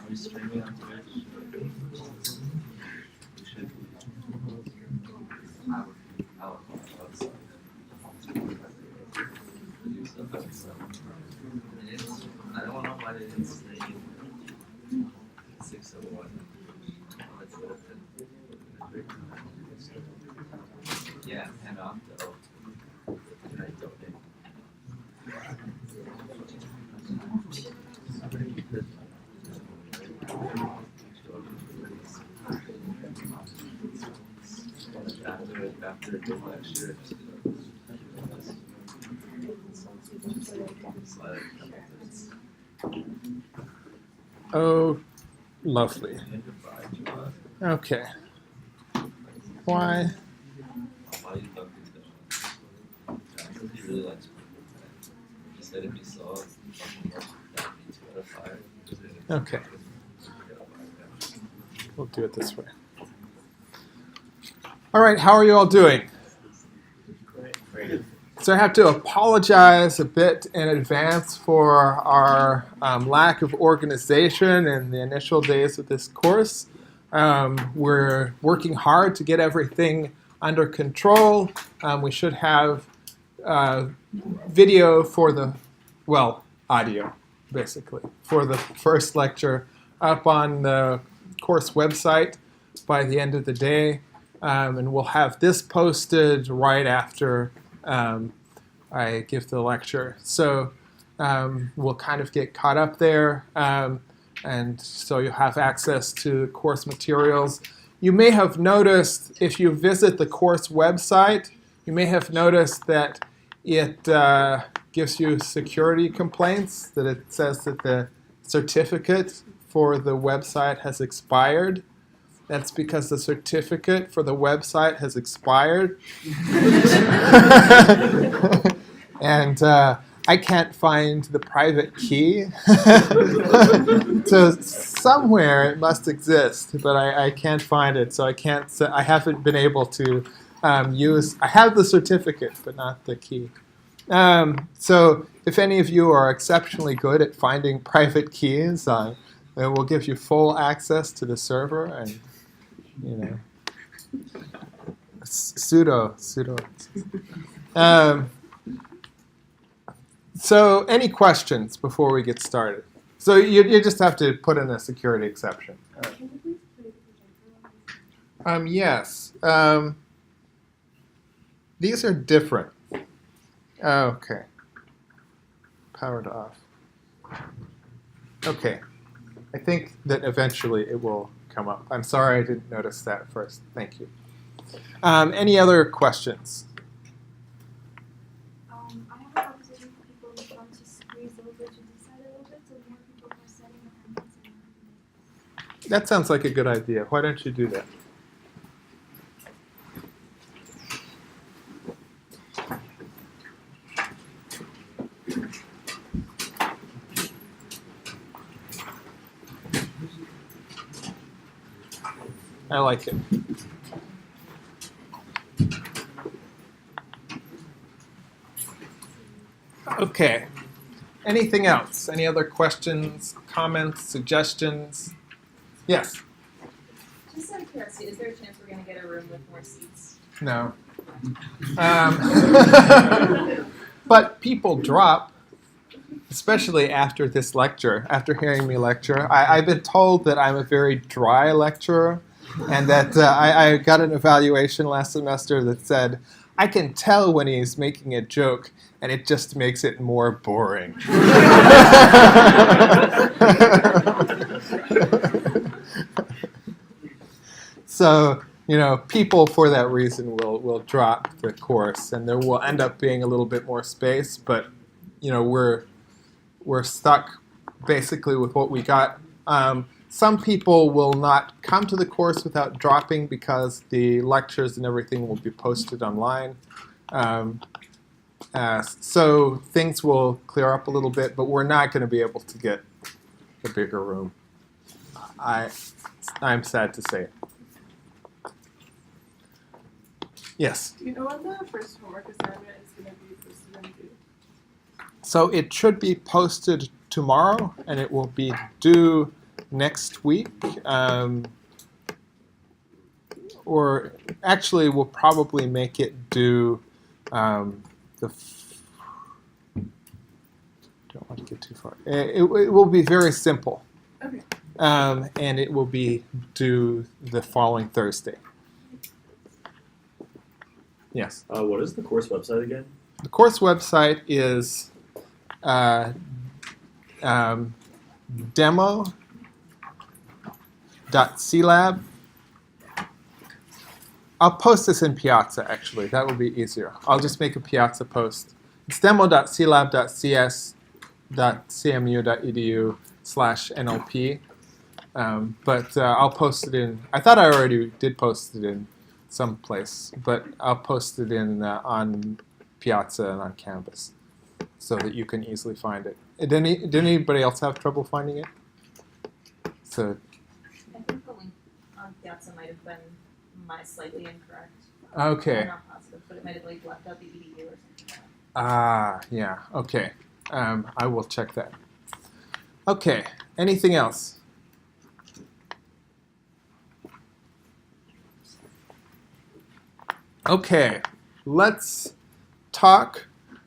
we streaming on Twitch? We should. I would do something. I don't know why they didn't say 601. Let's open. Yeah, hand off though. After a good lecture. Oh, lovely. Okay. Why? He really likes he said if he saw something more that means 2 out of 5. Okay. We'll do it this way. All right, how are you all doing? Great. So I have to apologize a bit in advance for our lack of organization in the initial days of this course. We're working hard to get everything under control. We should have video for the, well, audio, basically, for the first lecture up on the course website by the end of the day. And we'll have this posted right after I give the lecture. So we'll kind of get caught up there. And so you'll have access to course materials. You may have noticed, if you visit the course website, you may have noticed that it gives you security complaints, that it says that the certificate for the website has expired. That's because the certificate for the website has expired. And I can't find the private key. So somewhere it must exist, but I can't find it. So I haven't been able to use, I have the certificate, but not the key. So if any of you are exceptionally good at finding private keys, then we'll give you full access to the server and, you know, pseudo. So any questions before we get started? So you just have to put in a security exception. Yes. These are different. Okay. Powered off. Okay. I think that eventually it will come up. I'm sorry I didn't notice that first. Thank you. Any other questions? I have a proposition for people who want to squeeze over to this side a little bit so more people are setting their hands. That sounds like a good idea. Why don't you do that? I like it. Okay. Anything else? Any other questions, comments, suggestions? Yes? Just out of curiosity, is there a chance we're going to get a room with more seats? No. But people drop, especially after this lecture, after hearing me lecture. I've been told that I'm a very dry lecturer, and that I got an evaluation last semester that said, I can tell when he's making a joke, and it just makes it more boring. So, you know, people for that reason will drop the course, and there will end up being a little bit more space, but, you know, we're stuck basically with what we got. Some people will not come to the course without dropping because the lectures and everything will be posted online. So things will clear up a little bit, but we're not going to be able to get a bigger room. I'm sad to say. Yes? Do you know when the first homework assignment is going to be posted and due? So it should be posted tomorrow, and it will be due next week. Or actually, we'll probably make it due don't want to get too far. It will be very simple. Okay. And it will be due the following Thursday. Yes. What is the course website again? The course website is demo.clab. I'll post this in Piazza, actually. That will be easier. I'll just make a Piazza post. It's demo.clab.cs.cmu.edu/NLP. But I'll post it in, I thought I already did post it in some place, but I'll post it in on Piazza and on Canvas so that you can easily find it. Did anybody else have trouble finding it? So, I think the link on Piazza might have been slightly incorrect. okay. I'm not positive, but it might have like left out the EDU or something like that. Ah, yeah, okay. I will check that. Okay, anything else? Okay, let's talk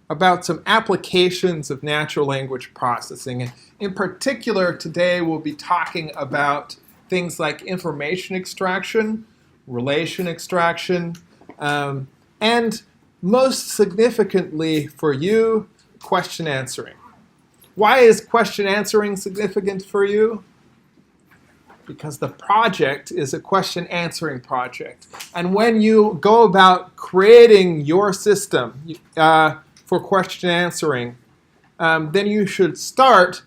about some applications of natural language processing. And in particular, today we'll be talking about things like information extraction, relation extraction, and most significantly for you, question answering. Why is question answering significant for you? Because the project is a question answering project. And when you go about creating your system for question answering, then you should start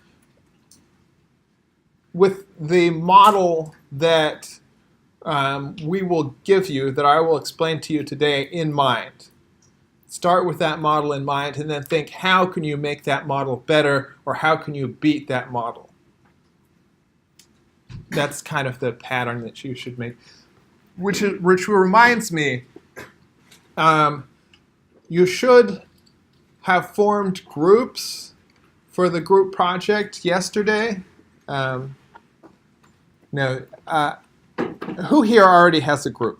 with the model that we will give you, that I will explain to you today, in mind. Start with that model in mind and then think, how can you make that model better, or how can you beat that model? That's kind of the pattern that you should make. Which reminds me, you should have formed groups for the group project yesterday. Who here already has a group?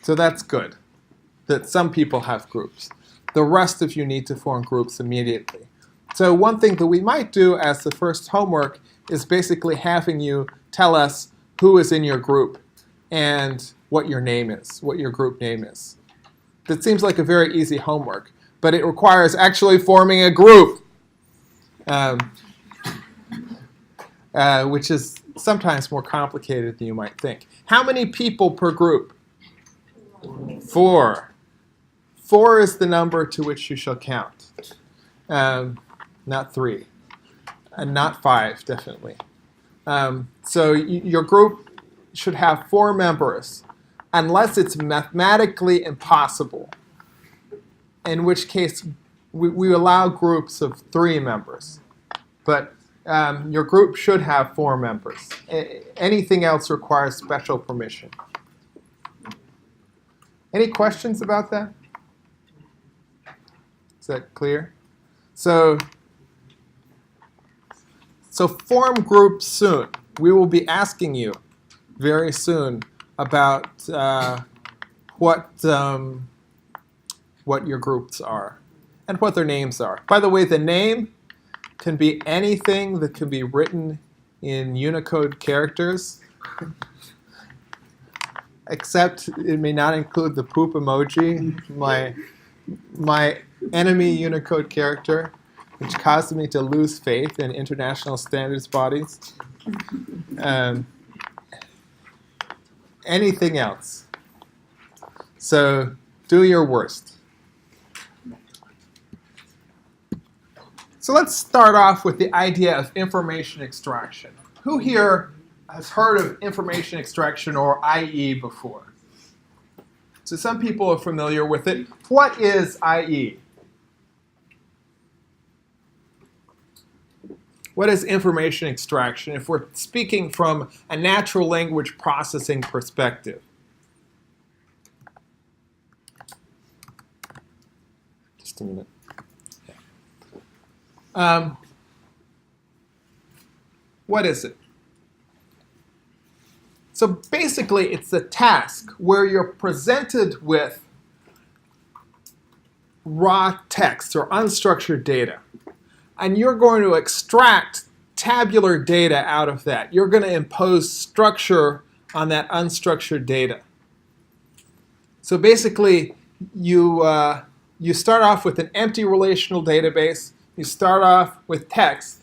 So that's good, that some people have groups. The rest of you need to form groups immediately. So one thing that we might do as the first homework is basically having you tell us who is in your group and what your name is, what your group name is. That seems like a very easy homework, but it requires actually forming a group, which is sometimes more complicated than you might think. How many people per group? 4. 4 is the number to which you shall count. Not 3. And not 5, definitely. So your group should have 4 members, unless it's mathematically impossible, in which case we allow groups of 3 members. But your group should have 4 members. Anything else requires special permission. Any questions about that? Is that clear? So form groups soon. We will be asking you very soon about what your groups are and what their names are. By the way, the name can be anything that can be written in Unicode characters, except it may not include the poop emoji, my enemy Unicode character, which caused me to lose faith in international standards bodies. Anything else. So do your worst. So let's start off with the idea of information extraction. Who here has heard of information extraction, or IE, before? So some people are familiar with it. What is IE? What is information extraction if we're speaking from a natural language processing perspective? Just a minute. What is it? So basically, it's a task where you're presented with raw text or unstructured data. And you're going to extract tabular data out of that. You're going to impose structure on that unstructured data. So basically, you start off with an empty relational database. You start off with text.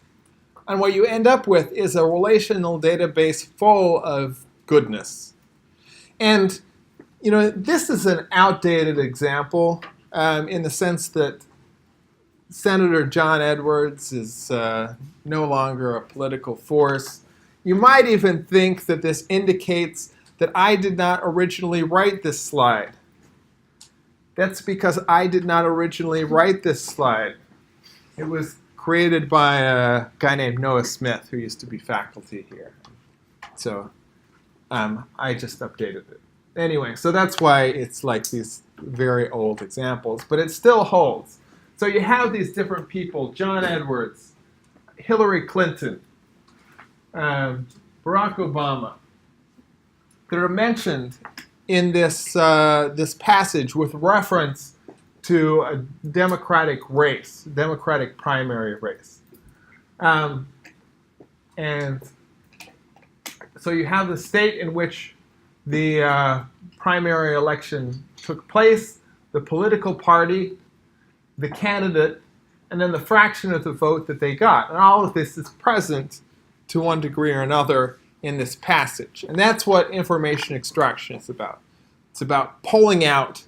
And what you end up with is a relational database full of goodness. And this is an outdated example in the sense that Senator John Edwards is no longer a political force. You might even think that this indicates that I did not originally write this slide. That's because I did not originally write this slide. It was created by a guy named Noah Smith, who used to be faculty here. So I just updated it. Anyway, so that's why it's like these very old examples, but it still holds. So you have these different people, John Edwards, Hillary Clinton, Barack Obama, that are mentioned in this passage with reference to a Democratic race, Democratic primary race. And so you have the state in which the primary election took place, the political party, the candidate, and then the fraction of the vote that they got. And all of this is present to one degree or another in this passage. And that's what information extraction is about. It's about pulling out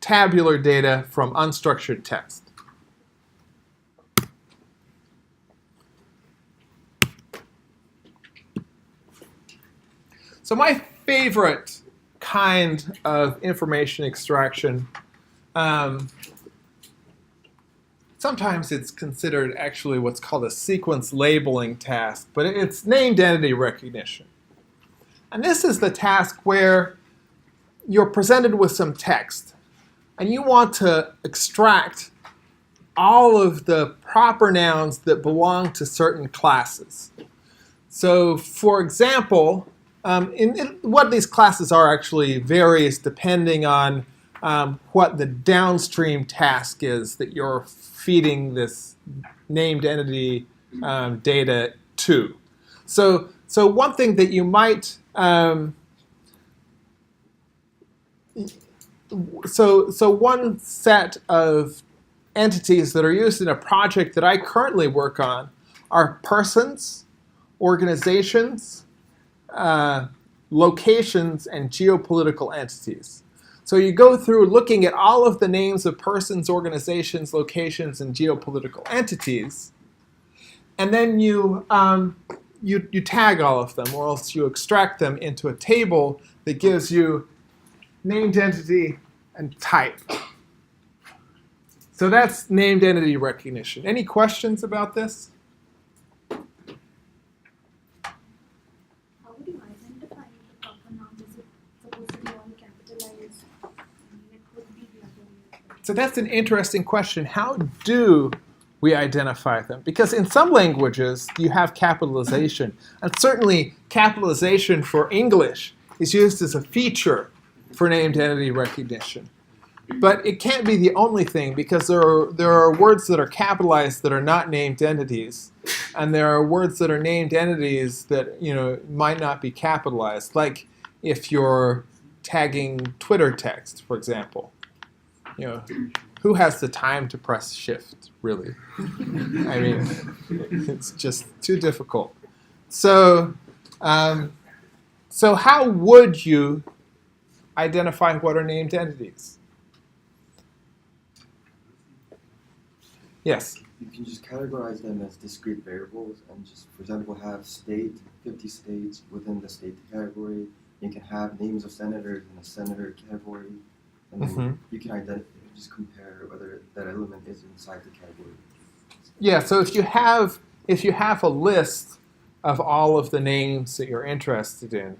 tabular data from unstructured text. So my favorite kind of information extraction, sometimes it's considered actually what's called a sequence labeling task, but it's named entity recognition. And this is the task where you're presented with some text, and you want to extract all of the proper nouns that belong to certain classes. So, for example, what these classes are actually varies depending on what the downstream task is that you're feeding this named entity data to. So one thing that you might So one set of entities that are used in a project that I currently work on are persons, organizations, locations, and geopolitical entities. So you go through looking at all of the names of persons, organizations, locations, and geopolitical entities, and then you tag all of them, or else you extract them into a table that gives you named entity and type. So that's named entity recognition. Any questions about this? How would you identify the proper noun? Is it supposed to be all capitalized? It would be the other way. So that's an interesting question. How do we identify them? Because in some languages, you have capitalization. And certainly, capitalization for English is used as a feature for named entity recognition. But it can't be the only thing, because there are words that are capitalized that are not named entities, and there are words that are named entities that might not be capitalized. Like if you're tagging Twitter text, for example. Who has the time to press shift, really? I mean, it's just too difficult. So how would you identify what are named entities? Yes? You can just categorize them as discrete variables and just, for example, have state, 50 states within the state category. You can have names of senators in a senator category. And then you can just compare whether that element is inside the category. Yeah, so if you have a list of all of the names that you're interested in,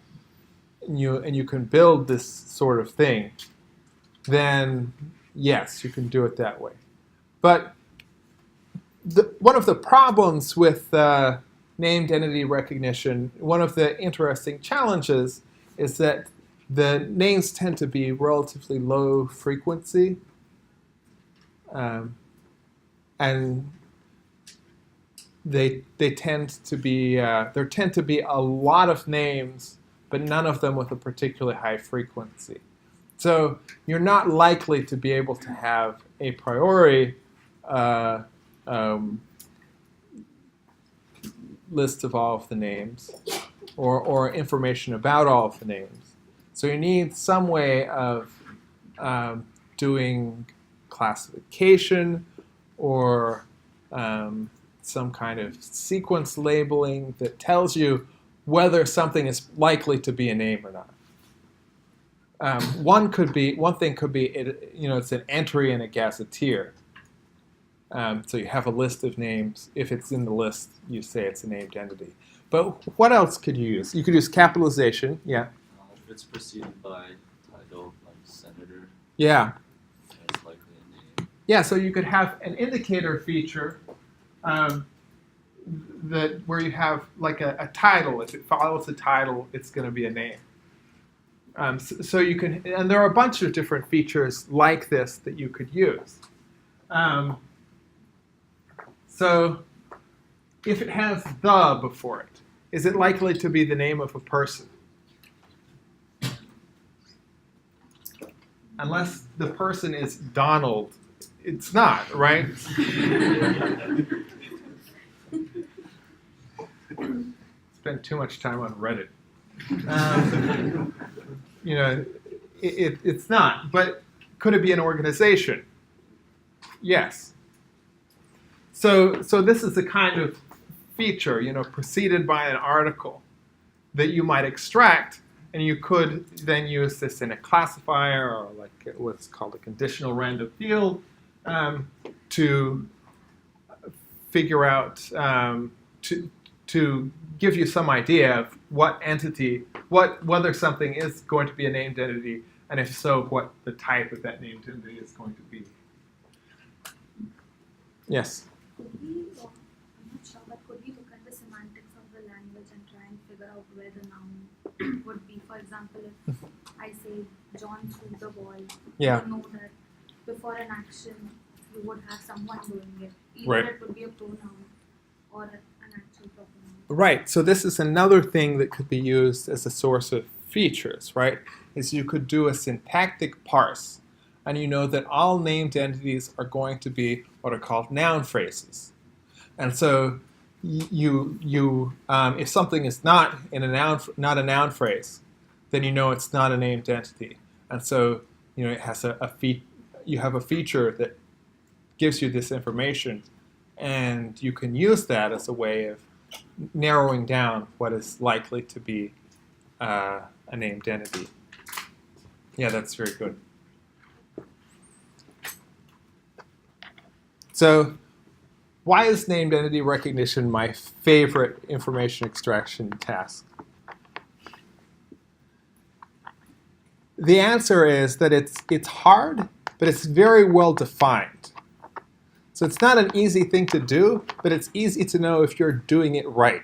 and you can build this sort of thing, then yes, you can do it that way. But one of the problems with named entity recognition, one of the interesting challenges is that the names tend to be relatively low frequency. And they tend to be there tend to be a lot of names, but none of them with a particularly high frequency. So you're not likely to be able to have a priori list of all of the names or information about all of the names. So you need some way of doing classification or some kind of sequence labeling that tells you whether something is likely to be a name or not. One thing could be it's an entry in a gazetteer. So you have a list of names. If it's in the list, you say it's a named entity. But what else could you use? You could use capitalization. Yeah. If it's preceded by title, like senator, Yeah. that's likely a name. Yeah. So you could have an indicator feature where you have like a title. If it follows the title, it's going to be a name. So you can, and there are a bunch of different features like this that you could use. So if it has the before it, is it likely to be the name of a person? Unless the person is Donald, it's not, right? Spend too much time on Reddit. It's not. But could it be an organization? Yes. So this is a kind of feature, preceded by an article that you might extract, and you could then use this in a classifier or like what's called a conditional random field to figure out to give you some idea of what entity, whether something is going to be a named entity, and if so, what the type of that named entity is going to be. Yes? Could we, I'm not sure, but could we look at the semantics of the language and try and figure out where the noun would be? For example, if I say John threw the ball, Yeah. you know that before an action, you would have someone doing it. Either Right. it would be a pronoun or an actual proper noun. Right, so this is another thing that could be used as a source of features, right? Is you could do a syntactic parse, and you know that all named entities are going to be what are called noun phrases. And so if something is not a noun phrase, then you know it's not a named entity. And so it has you have a feature that gives you this information, and you can use that as a way of narrowing down what is likely to be a named entity. Yeah, that's very good. So why is named entity recognition my favorite information extraction task? The answer is that it's hard, but it's very well defined. So it's not an easy thing to do, but it's easy to know if you're doing it right.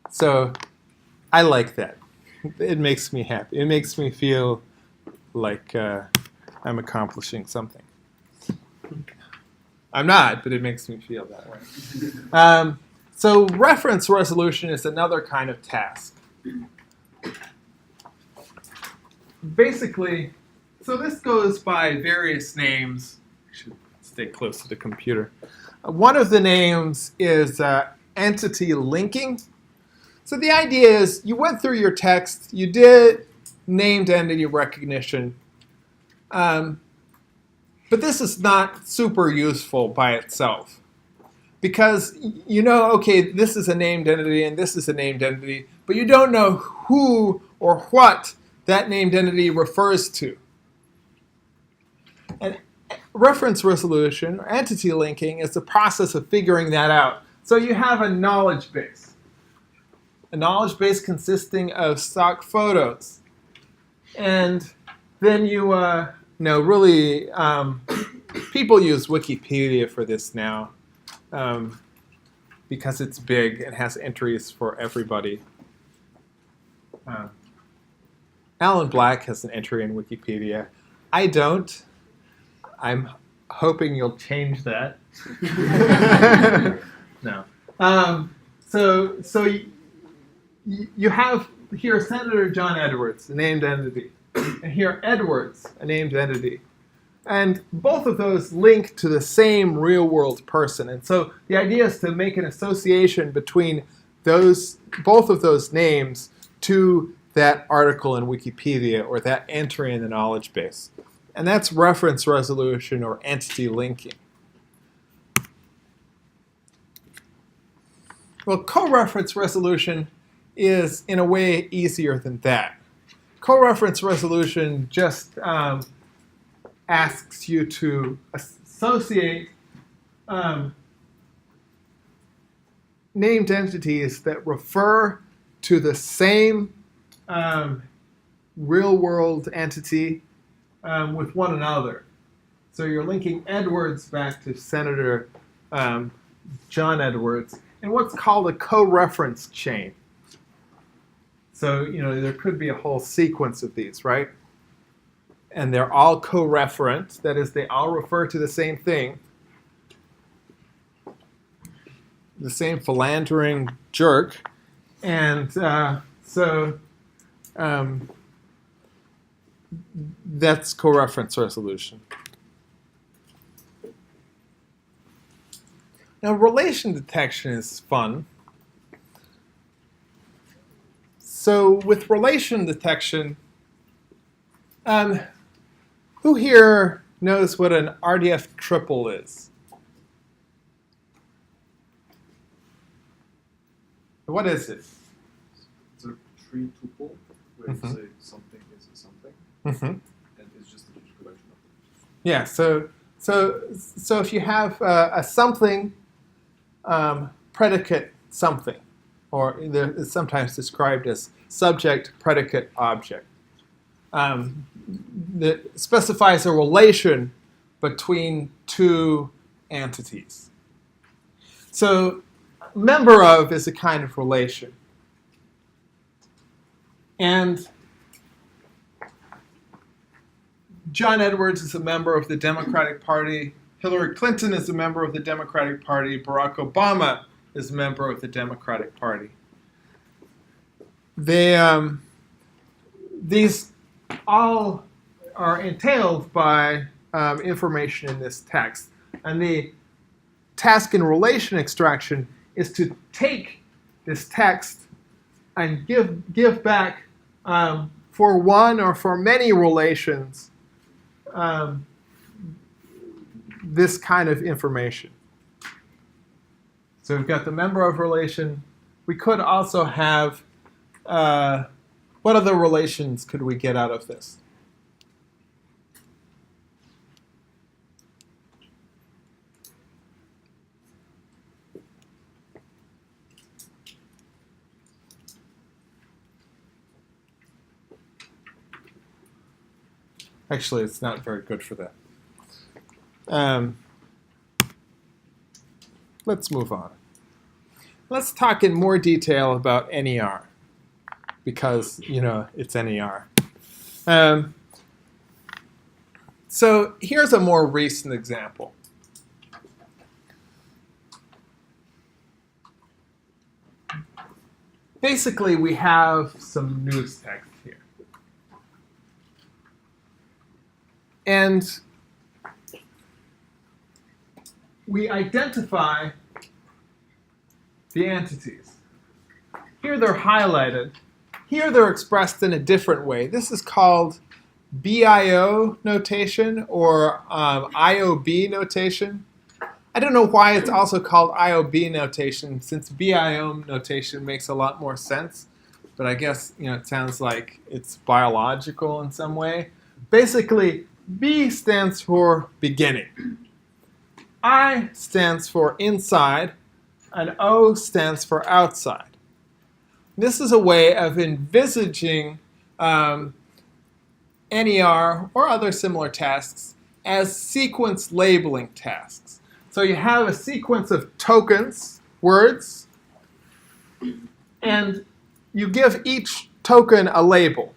So I like that. It makes me happy. It makes me feel like I'm accomplishing something. I'm not, but it makes me feel that way. So reference resolution is another kind of task. Basically, so this goes by various names. I should stay close to the computer. One of the names is entity linking. So the idea is you went through your text, you did named entity recognition, but this is not super useful by itself. Because okay, this is a named entity and this is a named entity, but you don't know who or what that named entity refers to. And reference resolution, or entity linking, is the process of figuring that out. So you have a knowledge base. A knowledge base consisting of stock photos. And then people use Wikipedia for this now. because it's big and has entries for everybody. Alan Black has an entry in Wikipedia. I don't. I'm hoping you'll change that. No. So you have here Senator John Edwards, a named entity, and here Edwards, a named entity. And both of those link to the same real-world person. And so the idea is to make an association between both of those names to that article in Wikipedia or that entry in the knowledge base. And that's reference resolution or entity linking. Well, co-reference resolution is, in a way, easier than that. Co-reference resolution just asks you to associate named entities that refer to the same real-world entity with one another. So you're linking Edwards back to Senator John Edwards in what's called a co-reference chain. So, there could be a whole sequence of these, right? And they're all co-referent. That is, they all refer to the same thing. The same philandering jerk. And that's co-reference resolution. Now, relation detection is fun. So with relation detection, who here knows what an RDF triple is? What is it? It's a tree tuple where you say something is a something, and it's just a huge collection of them. Yeah. So if you have a something predicate something, or it's sometimes described as subject predicate object, that specifies a relation between two entities. So member of is a kind of relation. And John Edwards is a member of the Democratic Party. Hillary Clinton is a member of the Democratic Party. Barack Obama is a member of the Democratic Party. These all are entailed by information in this text. And the task in relation extraction is to take this text and give back for one or for many relations this kind of information. So we've got the member of relation. We could also have, what other relations could we get out of this? Actually, it's not very good for that. Let's move on. Let's talk in more detail about NER, because, it's NER. So here's a more recent example. Basically, we have some news text here. And we identify the entities. Here they're highlighted. Here they're expressed in a different way. This is called BIO notation or IOB notation. I don't know why it's also called IOB notation, since BIO notation makes a lot more sense. But I guess it sounds like it's biological in some way. Basically, B stands for beginning. I stands for inside, and O stands for outside. This is a way of envisaging NER or other similar tasks as sequence labeling tasks. So you have a sequence of tokens, words, and you give each token a label.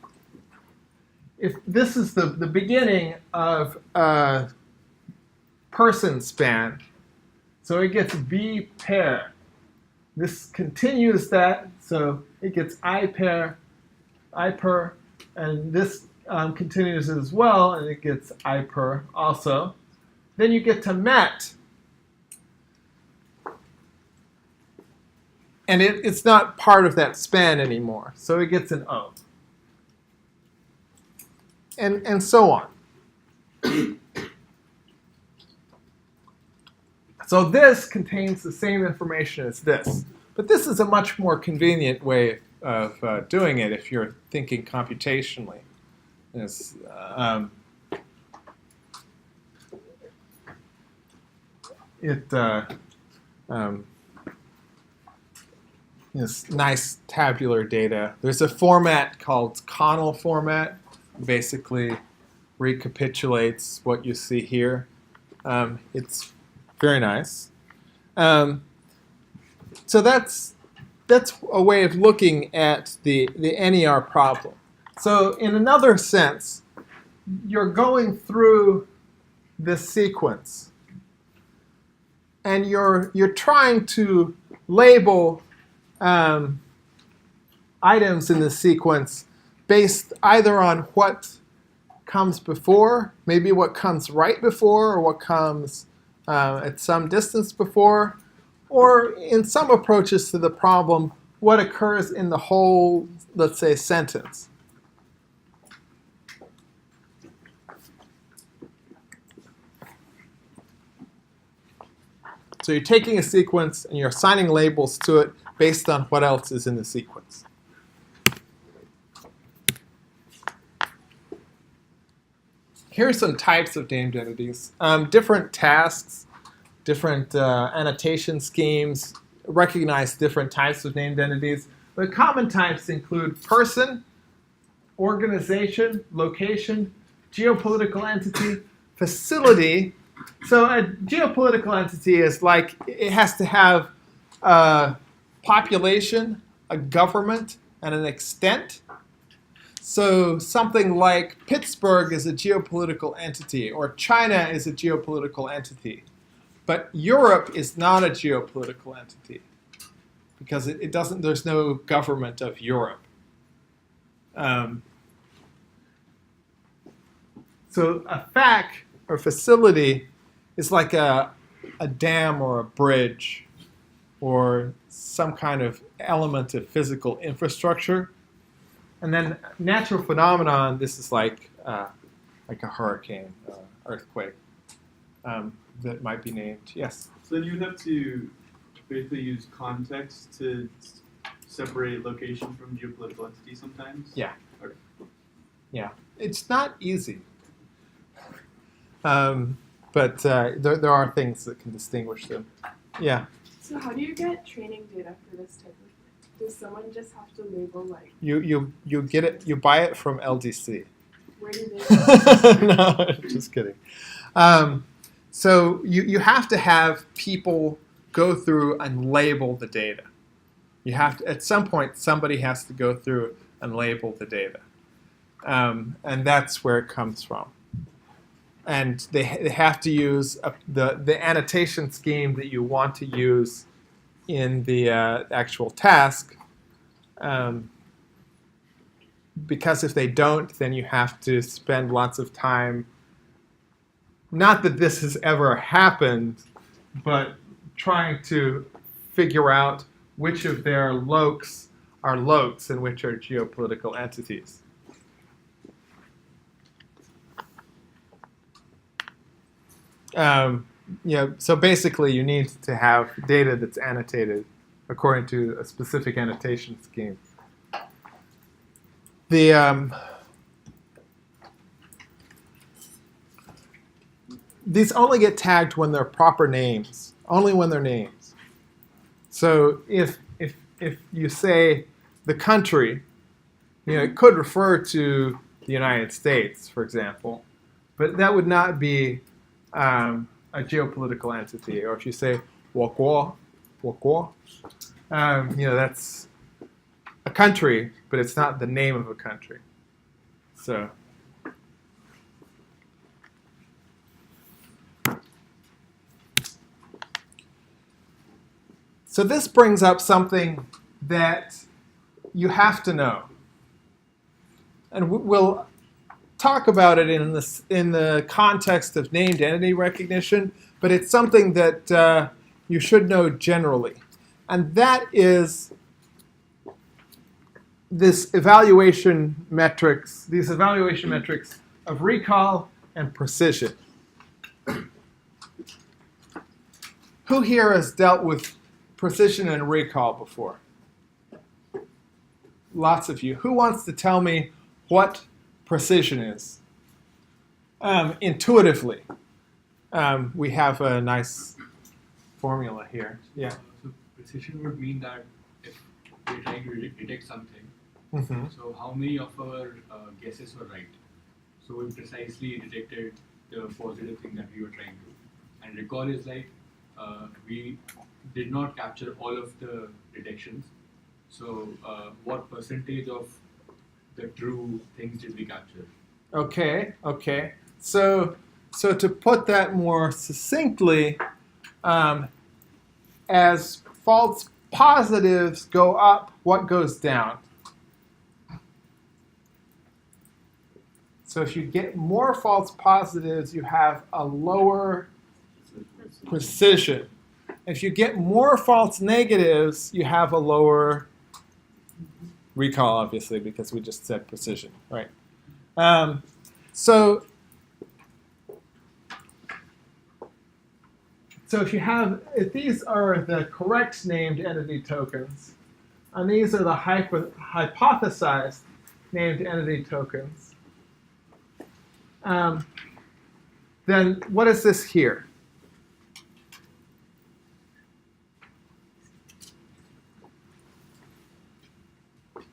If this is the beginning of a person span, so it gets B pair. This continues that, so it gets I pair, I per, and this continues as well, and it gets I per also. Then you get to met, and it's not part of that span anymore, so it gets an O. And so on. So this contains the same information as this. But this is a much more convenient way of doing it if you're thinking computationally. It's, is nice tabular data. There's a format called Connell format. Basically recapitulates what you see here. It's very nice. So that's a way of looking at the NER problem. So in another sense, you're going through this sequence, and you're trying to label items in the sequence based either on what comes before, maybe what comes right before, or what comes at some distance before, or in some approaches to the problem, what occurs in the whole, let's say, sentence. So you're taking a sequence and you're assigning labels to it based on what else is in the sequence. Here are some types of named entities. Different tasks, different annotation schemes recognize different types of named entities. The common types include person, organization, location, geopolitical entity, facility. So a geopolitical entity is like, it has to have a population, a government, and an extent. So something like Pittsburgh is a geopolitical entity, or China is a geopolitical entity. But Europe is not a geopolitical entity because it doesn't. There's no government of Europe. So a FAC, or facility, is like a dam or a bridge or some kind of element of physical infrastructure. And then natural phenomenon, this is like a hurricane, earthquake that might be named. Yes? So then you would have to basically use context to separate location from geopolitical entity sometimes? Yeah. Okay. Yeah. It's not easy. But there are things that can distinguish them. Yeah. So how do you get training data for this type of thing? Does someone just have to label like? You get it. You buy it from LDC. Where do they? No, just kidding. So you have to have people go through and label the data. You have to, at some point, somebody has to go through and label the data, and that's where it comes from. And they have to use the annotation scheme that you want to use in the actual task, because if they don't, then you have to spend lots of time. Not that this has ever happened, but trying to figure out which of their lokes are lokes and which are geopolitical entities. So basically you need to have data that's annotated according to a specific annotation scheme. These only get tagged when they're proper names, only when they're names. So if you say the country, it could refer to the United States, for example, but that would not be a geopolitical entity. Or if you say 我国, Wokwo. That's a country, but it's not the name of a country. So. So this brings up something that you have to know. And we'll talk about it in the context of named entity recognition, but it's something that you should know generally. And that is these evaluation metrics of recall and precision. Who here has dealt with precision and recall before? Lots of you. Who wants to tell me what precision is? Intuitively. We have a nice formula here. Yeah. So precision would mean that if we're trying to detect something, so how many of our guesses were right? So we precisely detected the positive thing that we were trying to. And recall is like we did not capture all of the detections. So what percentage of the true things did we capture? Okay. So to put that more succinctly, as false positives go up, what goes down? So if you get more false positives, you have a lower precision. If you get more false negatives, you have a lower recall, obviously, because we just said precision, right? So if these are the correct named entity tokens, and these are the hypothesized named entity tokens, then what is this here?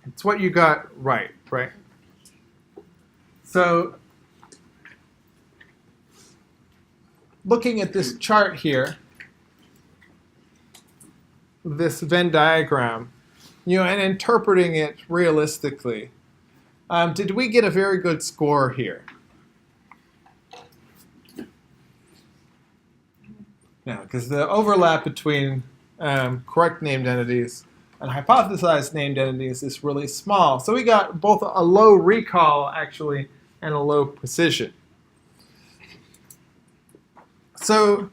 It's what you got right? So looking at this chart here, this Venn diagram, and interpreting it realistically, did we get a very good score here? No, because the overlap between correct named entities and hypothesized named entities is really small. So we got both a low recall, actually, and a low precision. So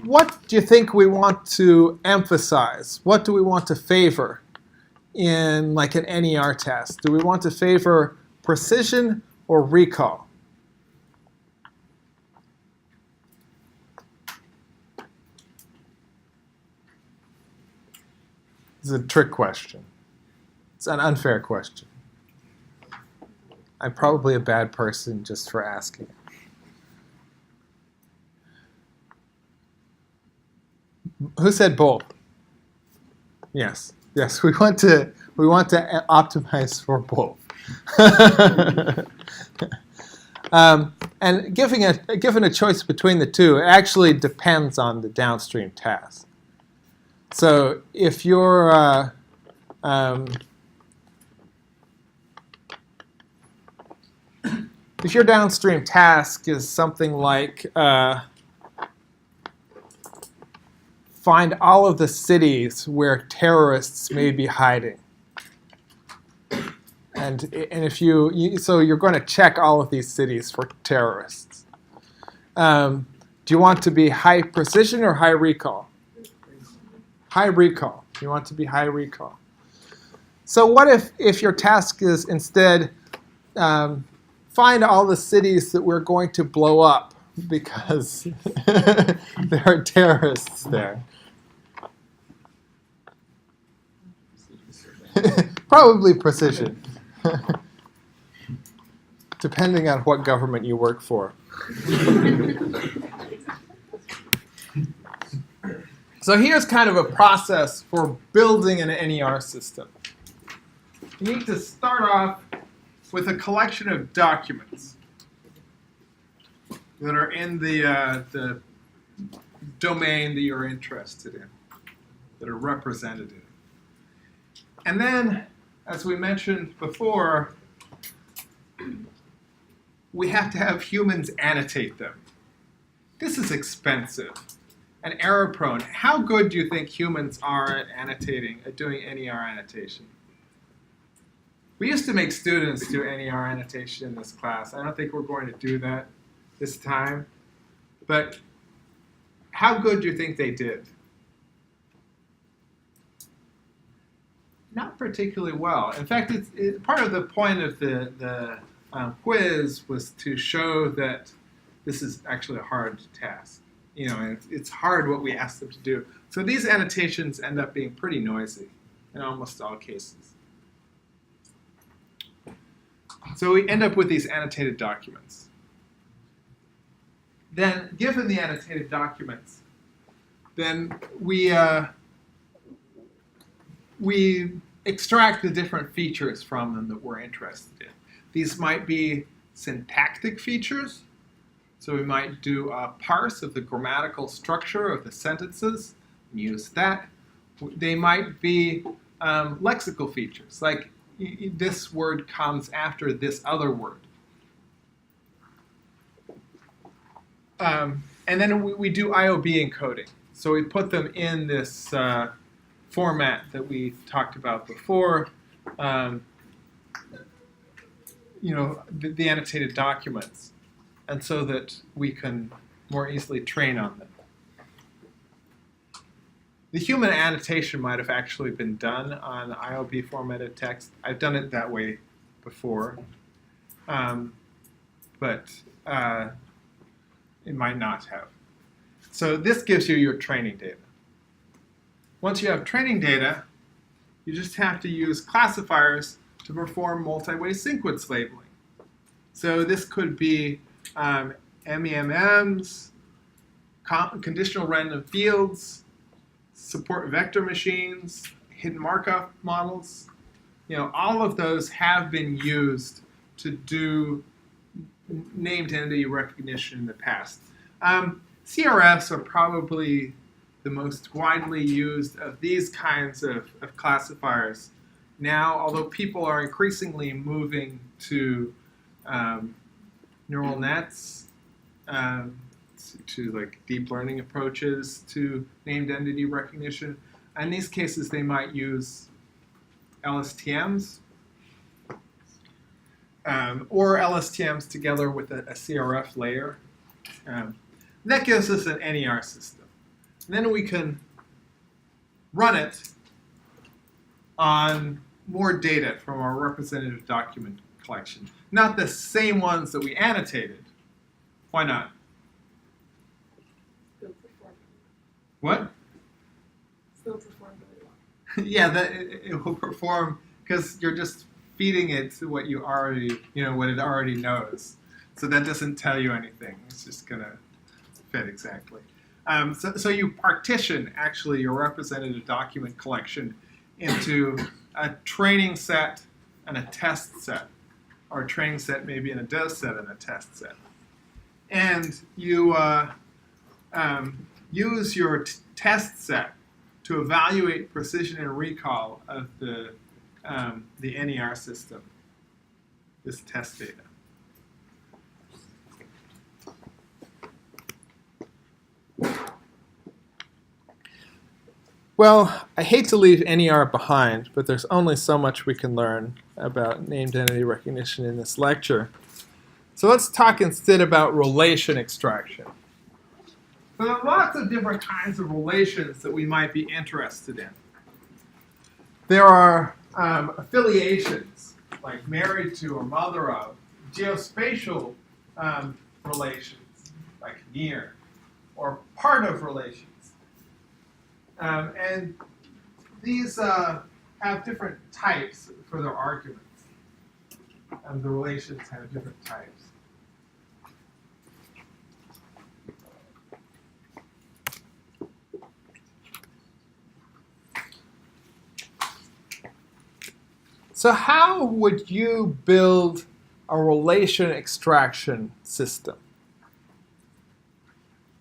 what do you think we want to emphasize? What do we want to favor in like an NER test? Do we want to favor precision or recall? It's a trick question. It's an unfair question. I'm probably a bad person just for asking it. Who said both? Yes, we want to optimize for both. And given a choice between the two, it actually depends on the downstream task. So if your downstream task is something like find all of the cities where terrorists may be hiding, and if so you're going to check all of these cities for terrorists. Do you want to be high precision or high recall? High recall. You want to be high recall. So what if your task is instead find all the cities that we're going to blow up because there are terrorists there? Probably precision, depending on what government you work for. So here's kind of a process for building an NER system. You need to start off with a collection of documents that are in the domain that you're interested in, that are representative. And then, as we mentioned before, we have to have humans annotate them. This is expensive and error-prone. How good do you think humans are at annotating, at doing NER annotation? We used to make students do NER annotation in this class. I don't think we're going to do that this time. But how good do you think they did? Not particularly well. In fact, part of the point of the quiz was to show that this is actually a hard task. You know, and it's hard what we ask them to do. So these annotations end up being pretty noisy in almost all cases. So we end up with these annotated documents. Then, given the annotated documents, then we extract the different features from them that we're interested in. These might be syntactic features. So we might do a parse of the grammatical structure of the sentences and use that. They might be lexical features, like this word comes after this other word. And then we do IOB encoding. So we put them in this format that we talked about before, you know, the annotated documents, and so that we can more easily train on them. The human annotation might have actually been done on IOB formatted text. I've done it that way before, but it might not have. So this gives you your training data. Once you have training data, you just have to use classifiers to perform multi-way sequence labeling. So this could be MEMMs, conditional random fields, support vector machines, hidden Markov models. You know, all of those have been used to do named entity recognition in the past. CRFs are probably the most widely used of these kinds of classifiers now, although people are increasingly moving to neural nets, to like deep learning approaches to named entity recognition. In these cases, they might use LSTMs or LSTMs together with a CRF layer. That gives us an NER system. And then we can run it on more data from our representative document collection. Not the same ones that we annotated. Why not? Still perform. What? Still perform really well. Yeah, it will perform because you're just feeding it to what you already, what it already knows. So that doesn't tell you anything. It's just gonna fit exactly. So you partition actually your representative document collection into a training set and a test set, or a training set maybe and a does set and a test set. And you use your test set to evaluate precision and recall of the NER system, this test data. Well, I hate to leave NER behind, but there's only so much we can learn about named entity recognition in this lecture. So let's talk instead about relation extraction. So there are lots of different kinds of relations that we might be interested in. There are affiliations, like married to or mother of, geospatial relations, like near, or part of relations. And these have different types for their arguments. The relations have different types. So how would you build a relation extraction system?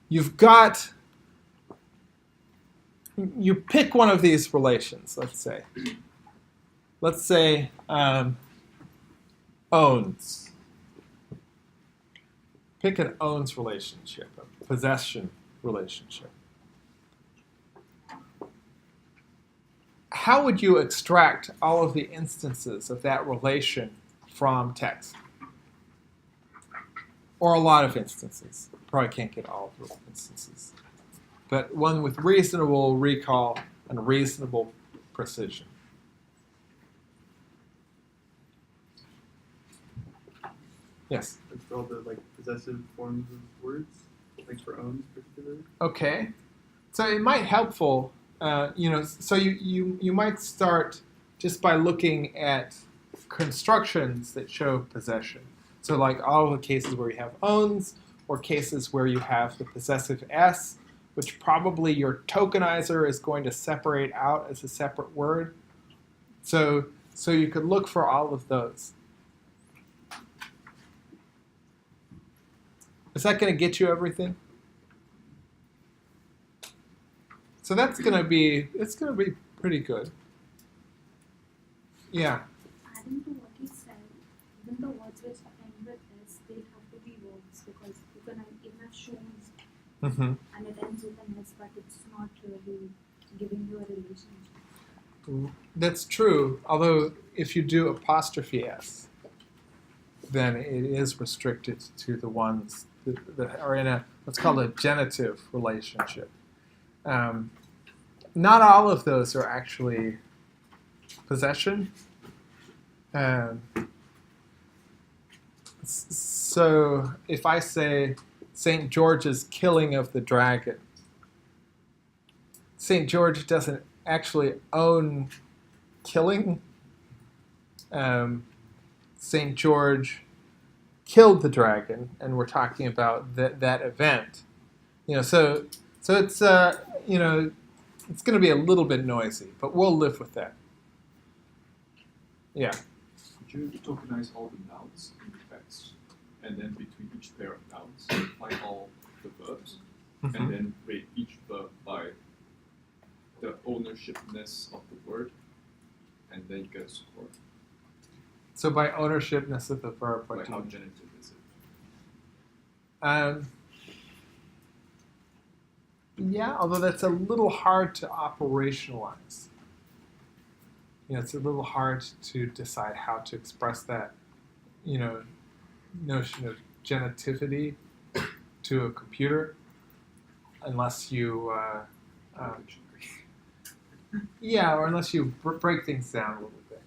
You've got you pick one of these relations, let's say. Let's say owns. Pick an owns relationship, a possession relationship. How would you extract all of the instances of that relation from text? Or a lot of instances. Probably can't get all of those instances. But one with reasonable recall and reasonable precision. Yes? It's all the like possessive forms of words, like for owns particularly. Okay. So it might helpful, so you might start just by looking at constructions that show possession. So like all the cases where you have owns, or cases where you have the possessive s, which probably your tokenizer is going to separate out as a separate word. So you could look for all of those. Is that going to get you everything? So it's going to be pretty good. Yeah. Adding to what he said, even the words which end with S, they have to be verbs because you can even have shows Mm-hmm. and it ends with an S, but it's not really giving you a relationship. That's true. Although if you do apostrophe s, then it is restricted to the ones that are in what's called a genitive relationship. Not all of those are actually possession. So if I say St. George's killing of the dragon, St. George doesn't actually own killing. St. George killed the dragon, and we're talking about that event. So it's it's going to be a little bit noisy, but we'll live with that. Yeah. Could you tokenize all the nouns in the text, and then between each pair of nouns, find all the verbs, Mm-hmm. and then rate each verb by the ownershipness of the word, and then you get a score. So by ownershipness of the verb, what Like do you how mean? genitive is it? Yeah, although that's a little hard to operationalize. It's a little hard to decide how to express that, notion of genitivity to a computer, unless you, or unless you break things down a little bit.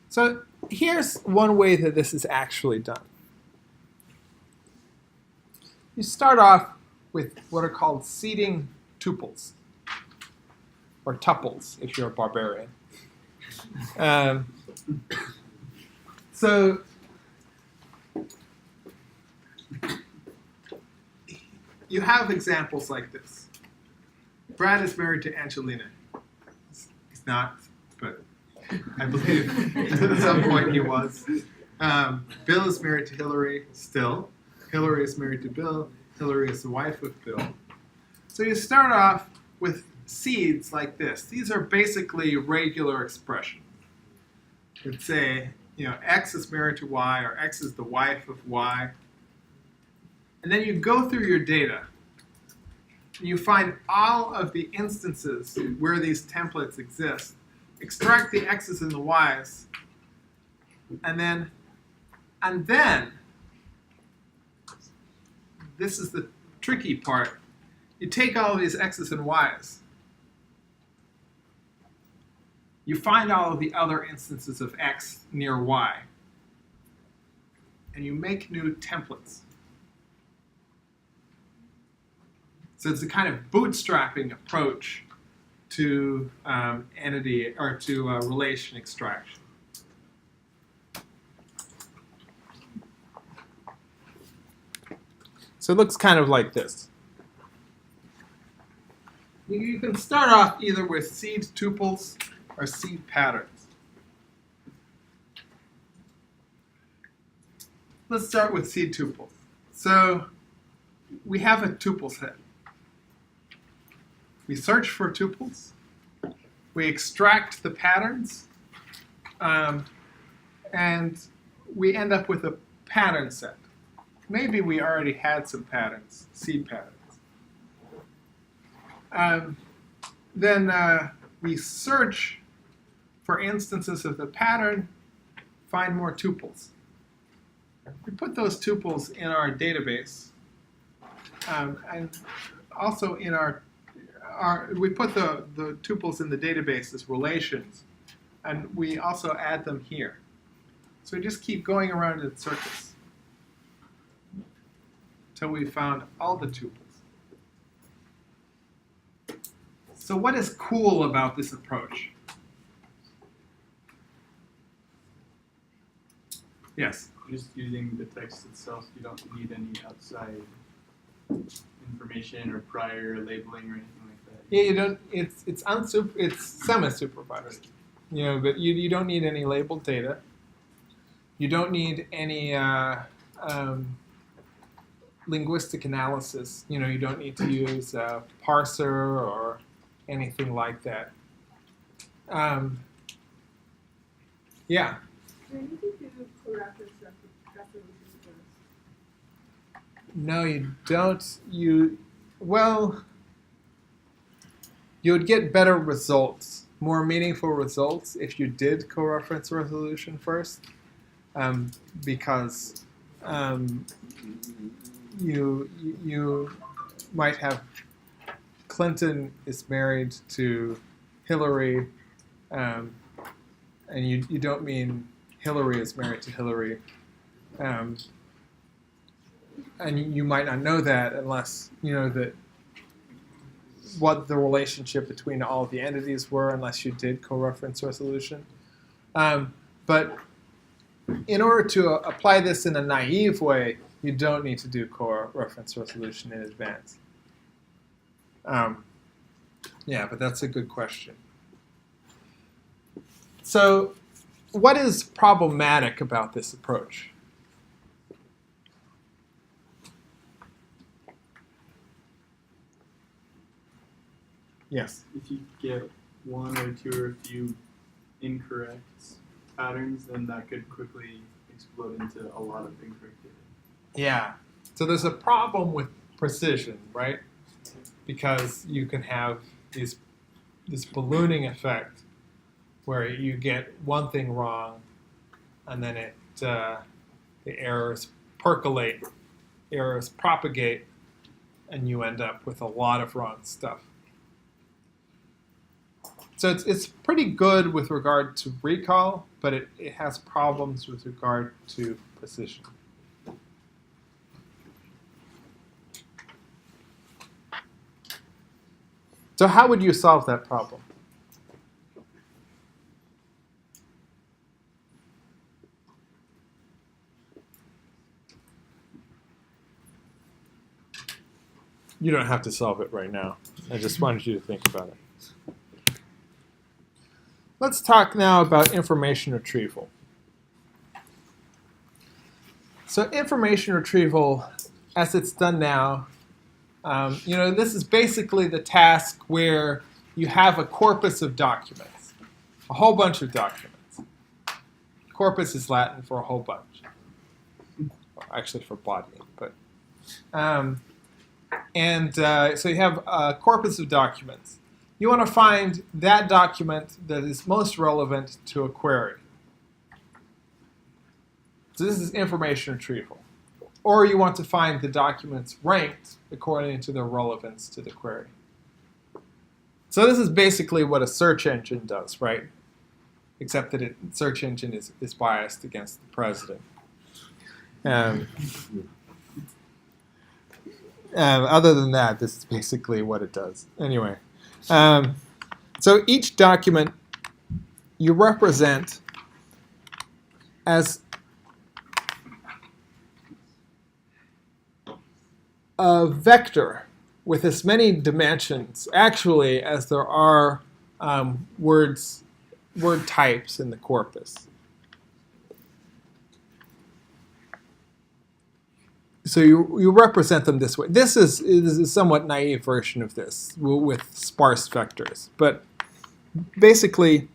So here's one way that this is actually done. You start off with what are called seeding tuples, or tuples if you're a barbarian. So you have examples like this. Brad is married to Angelina. He's not, but I believe at some point he was. Bill is married to Hillary still. Hillary is married to Bill. Hillary is the wife of Bill. So you start off with seeds like this. These are basically regular expressions. You'd say, X is married to Y, or X is the wife of Y. And then you go through your data, and you find all of the instances where these templates exist, extract the X's and the Y's, and then this is the tricky part. You take all of these X's and Y's. You find all of the other instances of X near Y. And you make new templates. So it's a kind of bootstrapping approach to entity or to relation extraction. So it looks kind of like this. You can start off either with seed tuples or seed patterns. Let's start with seed tuples. So we have a tuple set. we search for tuples, we extract the patterns, and we end up with a pattern set. Maybe we already had some patterns, seed patterns. Then we search for instances of the pattern, find more tuples. We put those tuples in our database, and also in we put the tuples in the database as relations, and we also add them here. So we just keep going around in circles until we found all the tuples. So what is cool about this approach? Yes? Just using the text itself, you don't need any outside information or prior labeling or anything like that. Yeah, you don't. It's semi-supervised. You know, but you don't need any labeled data. You don't need any linguistic analysis. You know, you don't need to use a parser or anything like that. Yeah. Do you need to do co-reference resolution first? No, you don't. You would get better results, more meaningful results if you did co-reference resolution first, because you might have Clinton is married to Hillary, and you don't mean Hillary is married to Hillary. And you might not know that unless you know that what the relationship between all of the entities were, unless you did co-reference resolution. But in order to apply this in a naive way, you don't need to do co-reference resolution in advance. Yeah, but that's a good question. So, what is problematic about this approach? Yes. If you get one or two or a few incorrect patterns, then that could quickly explode into a lot of incorrect data. Yeah. So there's a problem with precision, right? Because you can have this ballooning effect where you get one thing wrong, and then the errors percolate, errors propagate, and you end up with a lot of wrong stuff. So it's pretty good with regard to recall, but it has problems with regard to precision. So how would you solve that problem? You don't have to solve it right now. I just wanted you to think about it. Let's talk now about information retrieval. So information retrieval, as it's done now, this is basically the task where you have a corpus of documents, a whole bunch of documents. Corpus is Latin for a whole bunch, actually for body, but so you have a corpus of documents. You want to find that document that is most relevant to a query. So this is information retrieval. Or you want to find the documents ranked according to their relevance to the query. So this is basically what a search engine does, right? Except that search engine is biased against the president. Other than that, this is basically what it does. Anyway. So each document you represent as a vector with as many dimensions, actually, as there are word types in the corpus. so you represent them this way. This is a somewhat naive version of this with sparse vectors, but basically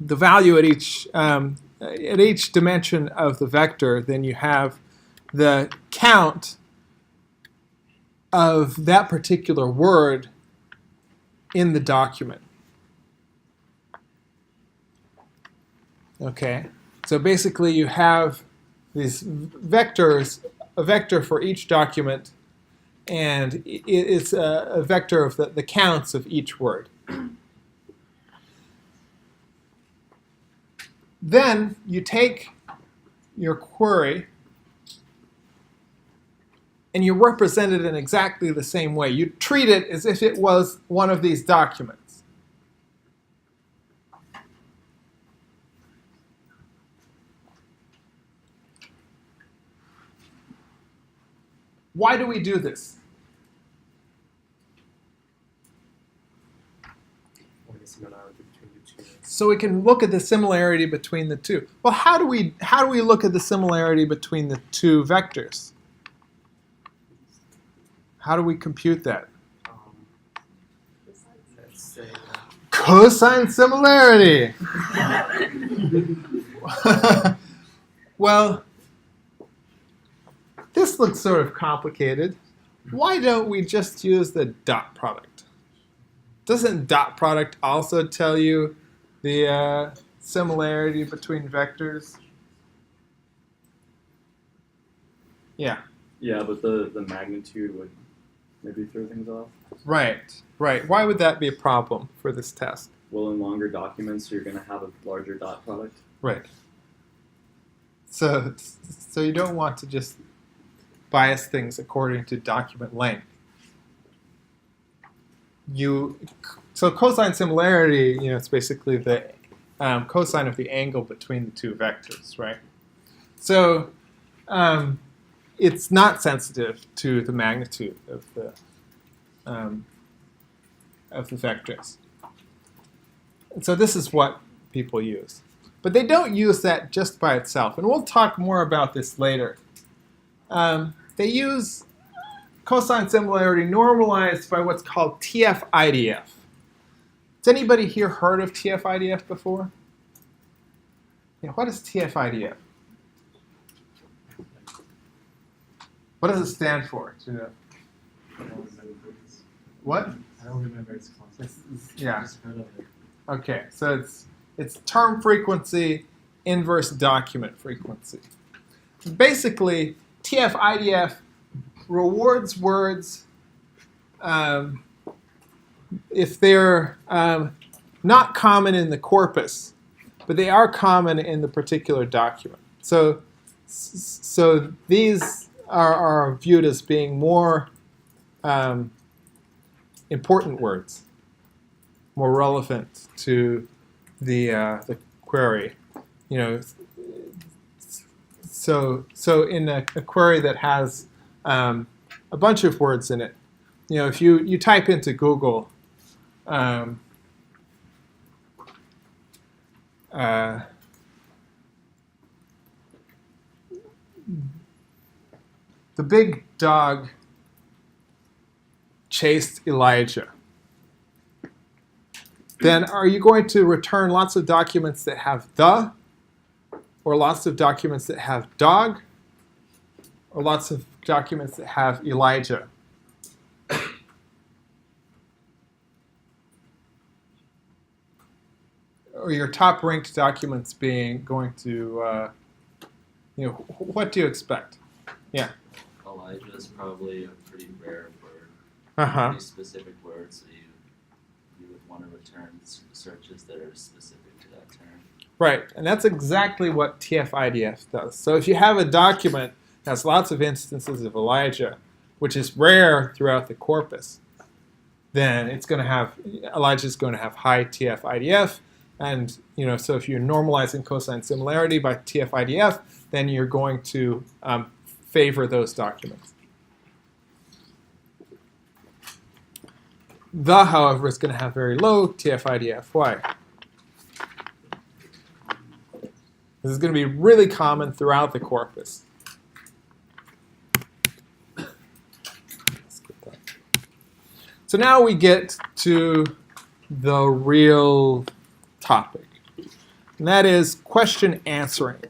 the value at each dimension of the vector, then you have the count of that particular word in the document. Okay, so basically you have these vectors, a vector for each document, and it's a vector of the counts of each word. Then you take your query and you represent it in exactly the same way. You treat it as if it was one of these documents. Why do we do this? So we can look at the similarity between the two. Well, how do we look at the similarity between the two vectors? How do we compute that? Let's say Cosine similarity. Well, this looks sort of complicated. Why don't we just use the dot product? Doesn't dot product also tell you the similarity between vectors? Yeah. Yeah, but the magnitude would maybe throw things off. Right. Why would that be a problem for this test? Well, in longer documents, you're going to have a larger dot product. Right. So you don't want to just bias things according to document length. So cosine similarity, it's basically the cosine of the angle between the two vectors, right? So it's not sensitive to the magnitude of the vectors. And so this is what people use. But they don't use that just by itself. And we'll talk more about this later. They use cosine similarity normalized by what's called TF-IDF. Has anybody here heard of TF-IDF before? Yeah, what is TF-IDF? What does it stand for? Do you know? I don't remember this. What? I don't remember its concept. Yeah. Just heard of it. Okay, so it's term frequency, inverse document frequency. Basically, TF-IDF rewards words if they're not common in the corpus, but they are common in the particular document. So these are viewed as being more important words, more relevant to the query. So in a query that has a bunch of words in it, if you type into Google the big dog chased Elijah, then are you going to return lots of documents that have the, or lots of documents that have dog, or lots of documents that have Elijah? Or your top ranked documents going to, what do you expect? Yeah. Elijah is probably a pretty rare word. Uh-huh. Pretty specific word, so you would want to return searches that are specific to that term. Right, and that's exactly what TF-IDF does. So if you have a document that has lots of instances of Elijah, which is rare throughout the corpus, then Elijah's going to have high TF-IDF, and so if you're normalizing cosine similarity by TF-IDF, then you're going to favor those documents. The, however, is going to have very low TF-IDF. Why? This is going to be really common throughout the corpus. So now we get to the real topic, and that is question answering.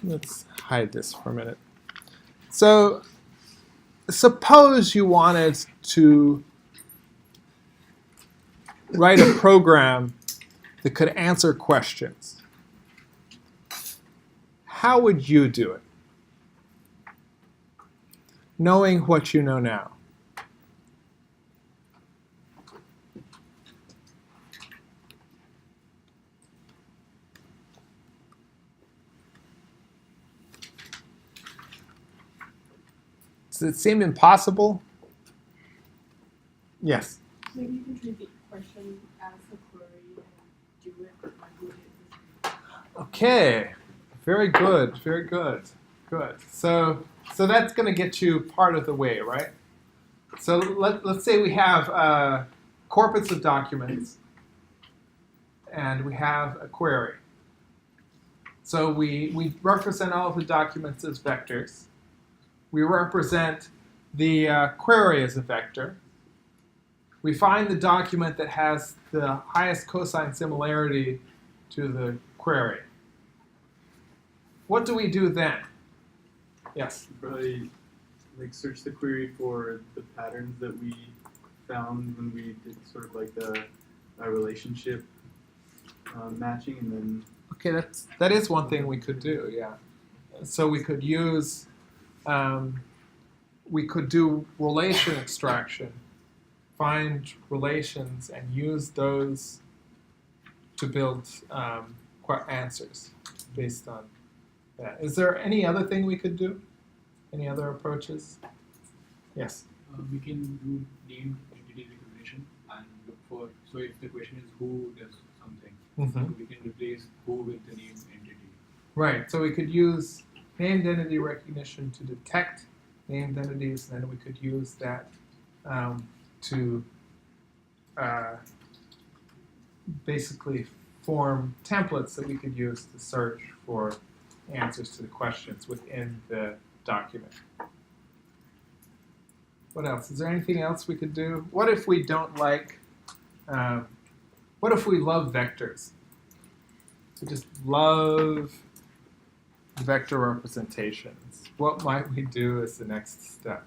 Let's hide this for a minute. So suppose you wanted to write a program that could answer questions. How would you do it? Knowing what you know now. Does it seem impossible? Yes. Maybe you could treat the question as a query and do it like we did. Okay. Very good. Very good. Good. So that's going to get you part of the way, right? So let's say we have a corpus of documents and we have a query. So we represent all of the documents as vectors. We represent the query as a vector. We find the document that has the highest cosine similarity to the query. What do we do then? Yes? Probably like search the query for the patterns that we found when we did sort of like the relationship matching, and then Okay, that is one thing we could do, yeah. So we could use, we could do relation extraction, find relations and use those to build answers based on that. Is there any other thing we could do? Any other approaches? Yes. We can do named entity recognition and look for, so if the question is who does something, Mm-hmm. we can replace who with the named entity. Right, so we could use named entity recognition to detect named entities, and then we could use that to basically form templates that we could use to search for answers to the questions within the document. What else? Is there anything else we could do? What if we don't like, what if we love vectors? We just love vector representations. What might we do as the next step?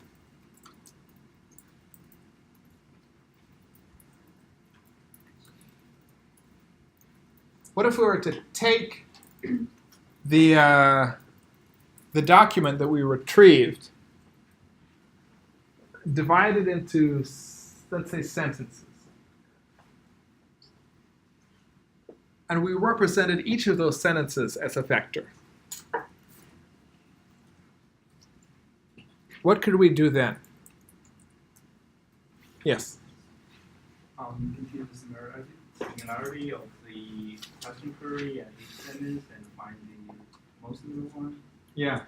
What if we were to take the document that we retrieved, divide it into, let's say, sentences, and we represented each of those sentences as a vector? What could we do then? Yes? You can choose the similarity of the question query and each sentence and find the most similar one. Yeah.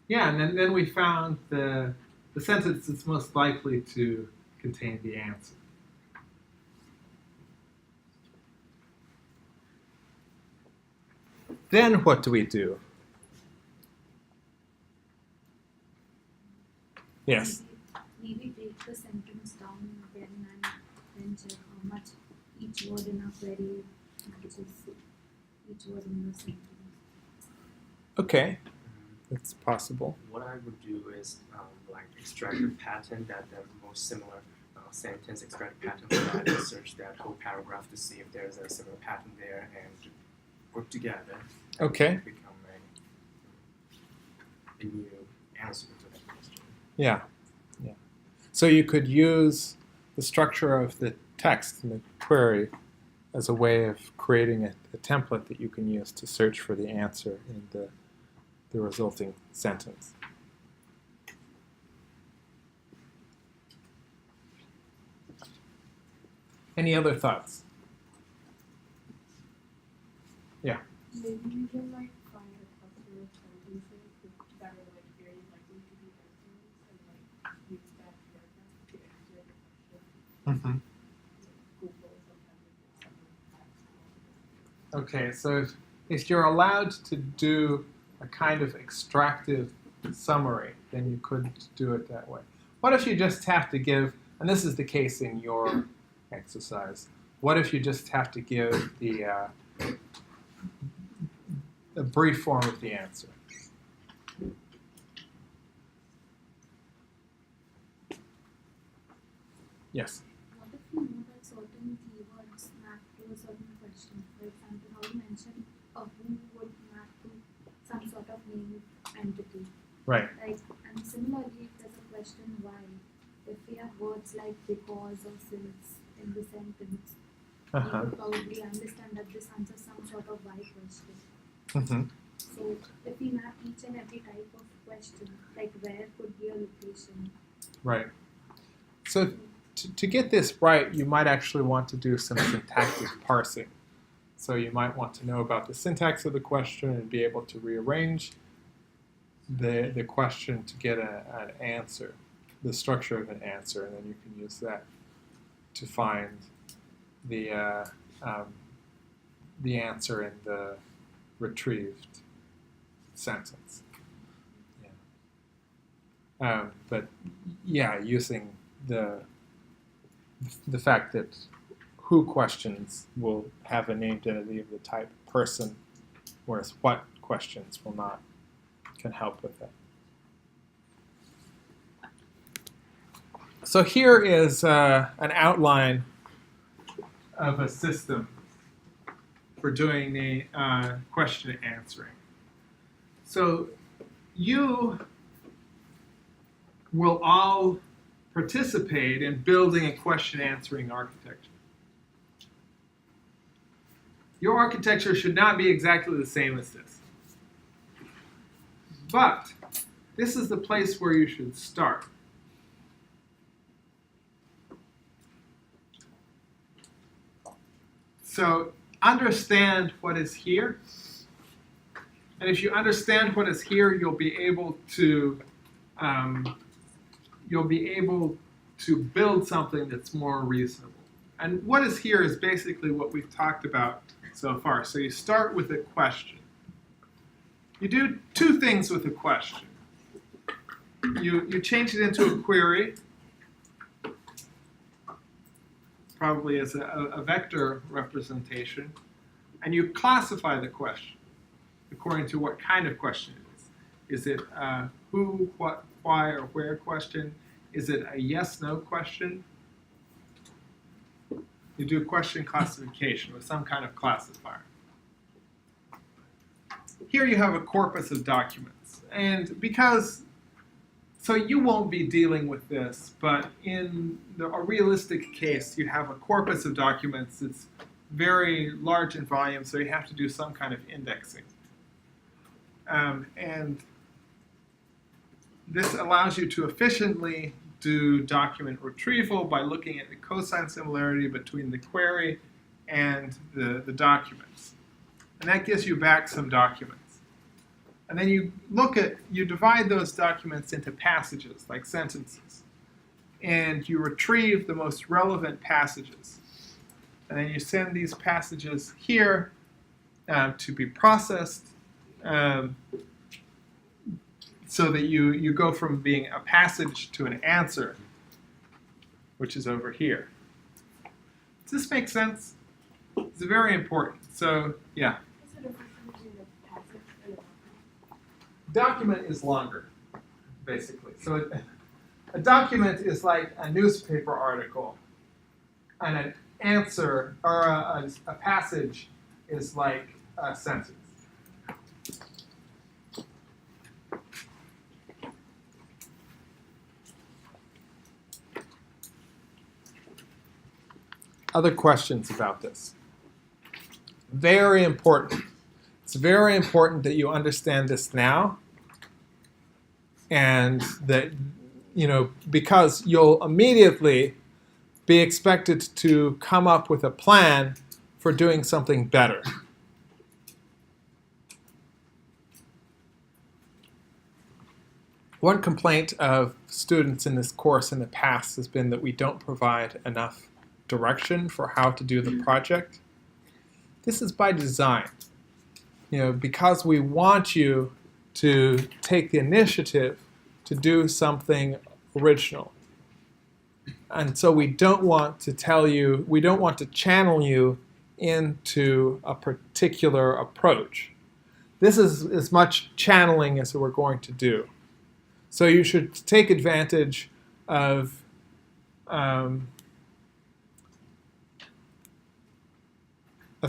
Yeah, and then we found the sentence that's most likely to contain the answer. Then what do we do? Yes. Maybe break the sentence down again and then check how much each word in a query matches each word in the sentence. Okay, that's possible. What I would do is like extract a pattern that the most similar sentence, extract a pattern for that, and search that whole paragraph to see if there's a similar pattern there, and work together. Okay. Become a new answer to that question. Yeah. Yeah. So you could use the structure of the text in the query as a way of creating a template that you can use to search for the answer in the resulting sentence. Any other thoughts? Yeah. Maybe you can like find a cluster of sentences that are like very likely to be answers and like use that paragraph to answer the question. Mm-hmm. Google sometimes. Okay, so if you're allowed to do a kind of extractive summary, then you could do it that way. What if you just have to give, and this is the case in your exercise, what if you just have to give the brief form of the answer? Yes? What if you know that certain keywords map to a certain question? For example, how you mentioned a who would map to some sort of named entity. Right. Like, and similarly, if there's a question why, if we have words like because or since in the sentence, we would probably understand that this answers some sort of why question. Mm-hmm. So if we map each and every type of question, like where could be a location? Right. So to get this right, you might actually want to do some syntactic parsing. So you might want to know about the syntax of the question and be able to rearrange the question to get an answer, the structure of an answer, and then you can use that to find the answer in the retrieved sentence. Yeah. But yeah, using the fact that who questions will have a named entity of the type person, whereas what questions will not, can help with that. So here is an outline of a system for doing the question answering. So you will all participate in building a question answering architecture. Your architecture should not be exactly the same as this. But this is the place where you should start. So understand what is here. And if you understand what is here, you'll be able to build something that's more reasonable. And what is here is basically what we've talked about so far. So you start with a question. You do two things with a question. You change it into a query, probably as a vector representation, and you classify the question according to what kind of question it is. Is it a who, what, why, or where question? Is it a yes-no question? You do question classification with some kind of classifier. Here you have a corpus of documents. And so you won't be dealing with this, but in a realistic case, you have a corpus of documents that's very large in volume, so you have to do some kind of indexing. And this allows you to efficiently do document retrieval by looking at the cosine similarity between the query and the documents. And that gives you back some documents. And then you divide those documents into passages, like sentences. And you retrieve the most relevant passages. And then you send these passages here to be processed, so that you go from being a passage to an answer, which is over here. Does this make sense? It's very important. So, yeah. What's the difference between a passage and a document? Document is longer, basically. So a document is like a newspaper article, and an answer, or a passage, is like a sentence. Other questions about this? Very important. It's very important that you understand this now, and that, because you'll immediately be expected to come up with a plan for doing something better. One complaint of students in this course in the past has been that we don't provide enough direction for how to do the project. This is by design. Because we want you to take the initiative to do something original. And so we don't want to channel you into a particular approach. This is as much channeling as we're going to do. So you should take advantage of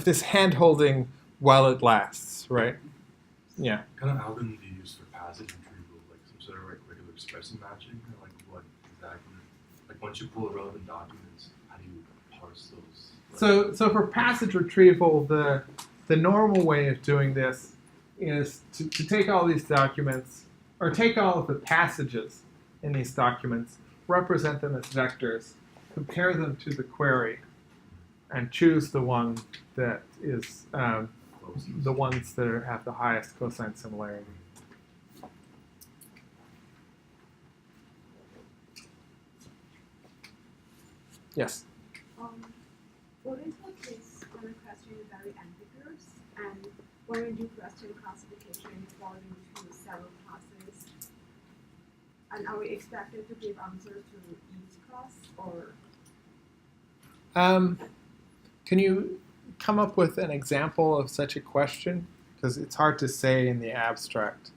this hand-holding while it lasts, right? Yeah. What kind of algorithm do you use for passage retrieval? Like some sort of regular expressive matching? Or like what exactly? Like once you pull the relevant documents, how do you parse those? So for passage retrieval, the normal way of doing this is to take all these documents, or take all of the passages in these documents, represent them as vectors, compare them to the query, and choose the one that is the ones that have the highest cosine similarity. Yes? What is the case when a question is very ambiguous and when we do question classification fall into several classes? And are we expected to give answers to each class or? Can you come up with an example of such a question? Because it's hard to say in the abstract.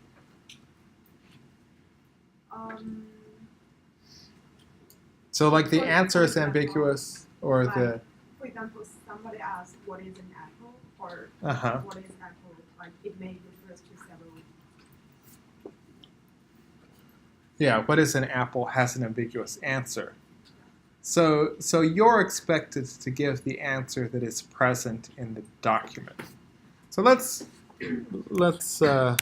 So like the answer is ambiguous, or the... For example, somebody asks what is an apple, or what is apple, like it may refer to several. Yeah, what is an apple has an ambiguous answer. So you're expected to give the answer that is present in the document. So let's go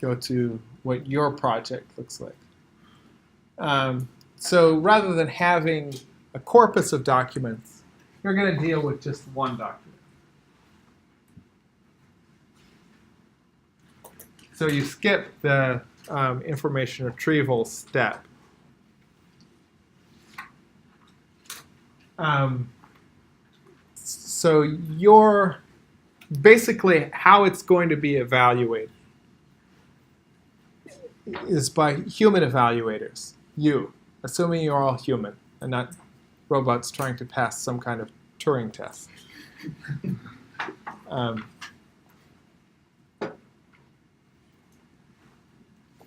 to what your project looks like. So rather than having a corpus of documents, you're going to deal with just one document. So you skip the information retrieval step. So you're basically how it's going to be evaluated is by human evaluators, you, assuming you're all human and not robots trying to pass some kind of Turing test.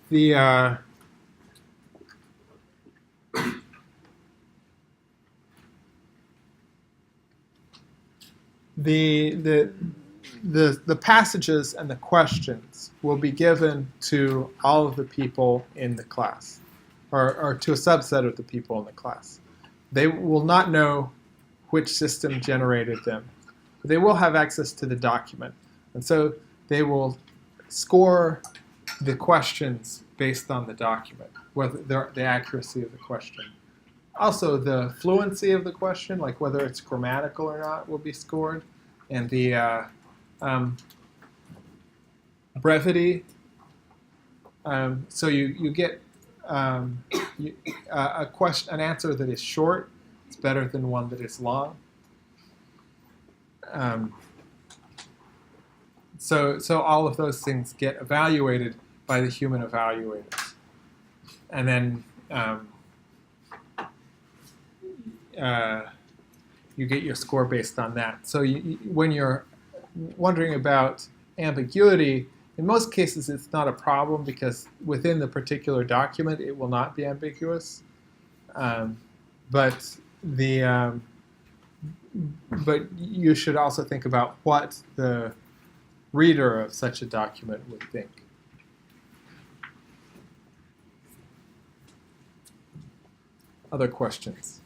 The passages and the questions will be given to all of the people in the class, or to a subset of the people in the class. They will not know which system generated them, but they will have access to the document. And so they will score the questions based on the document, whether the accuracy of the question. Also, the fluency of the question, like whether it's grammatical or not, will be scored. And the brevity. So you get an answer that is short. It's better than one that is long. So all of those things get evaluated by the human evaluators, and then you get your score based on that. So when you're wondering about ambiguity, in most cases it's not a problem because within the particular document it will not be ambiguous. But you should also think about what the reader of such a document would think. Other questions?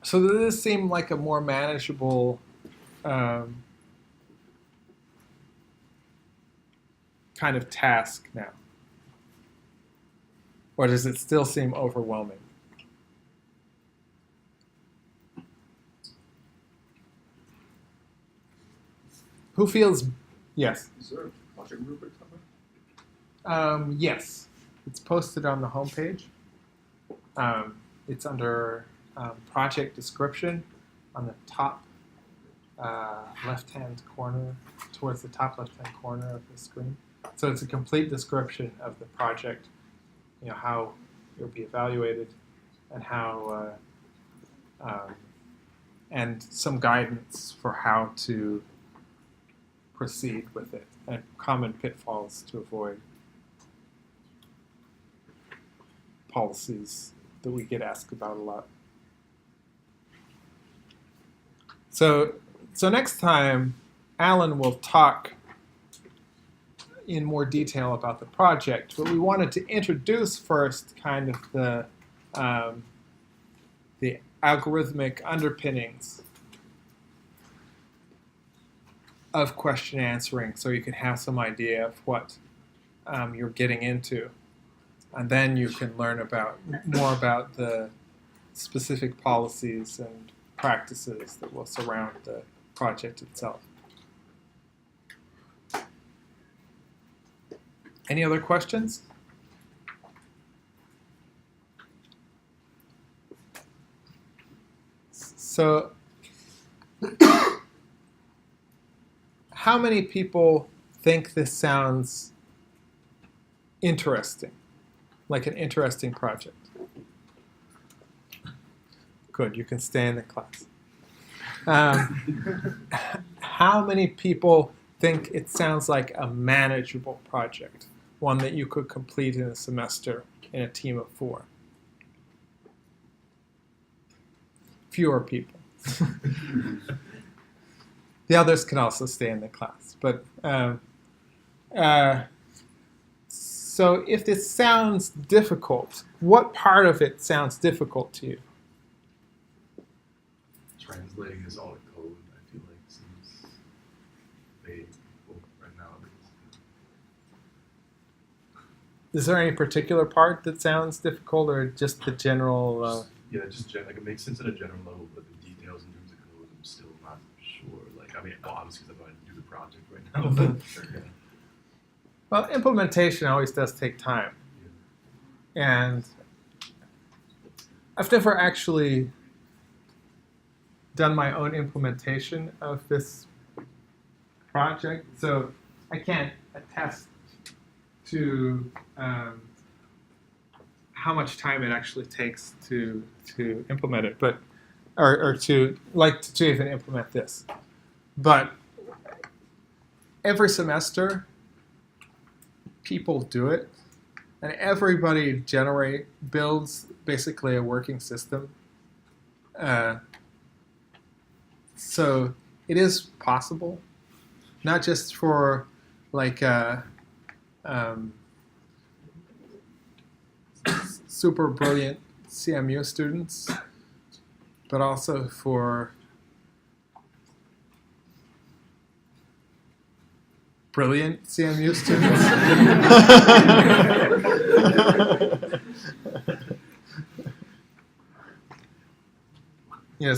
So does this seem like a more manageable kind of task now? Or does it still seem overwhelming? Who feels, yes? Is there a project rubric somewhere? Yes. It's posted on the homepage. It's under project description on the top left-hand corner, towards the top left-hand corner of the screen. So it's a complete description of the project, how it will be evaluated, and how, and some guidance for how to proceed with it, and common pitfalls to avoid, policies that we get asked about a lot. So next time, Alan will talk in more detail about the project, but we wanted to introduce first kind of the algorithmic underpinnings of question answering, so you can have some idea of what you're getting into, and then you can learn more about the specific policies and practices that will surround the project itself. Any other questions? So, how many people think this sounds interesting, like an interesting project? Good, you can stay in the class. How many people think it sounds like a manageable project, one that you could complete in a semester in a team of 4? Fewer people. The others can also stay in the class. But so if this sounds difficult, what part of it sounds difficult to you? Translating this all to code, I feel like seems vague right now. Is there any particular part that sounds difficult, or just the general? Yeah, just like it makes sense at a general level, but the details in terms of code, I'm still not sure. Like, I mean, obviously, because I'm going to do the project right now. But, yeah. Well, implementation always does take time, and I've never actually done my own implementation of this project, so I can't attest to how much time it actually takes to implement it, but or to even implement this. But every semester, people do it, and everybody builds basically a working system. So it is possible, not just for like super brilliant CMU students, but also for brilliant CMU students.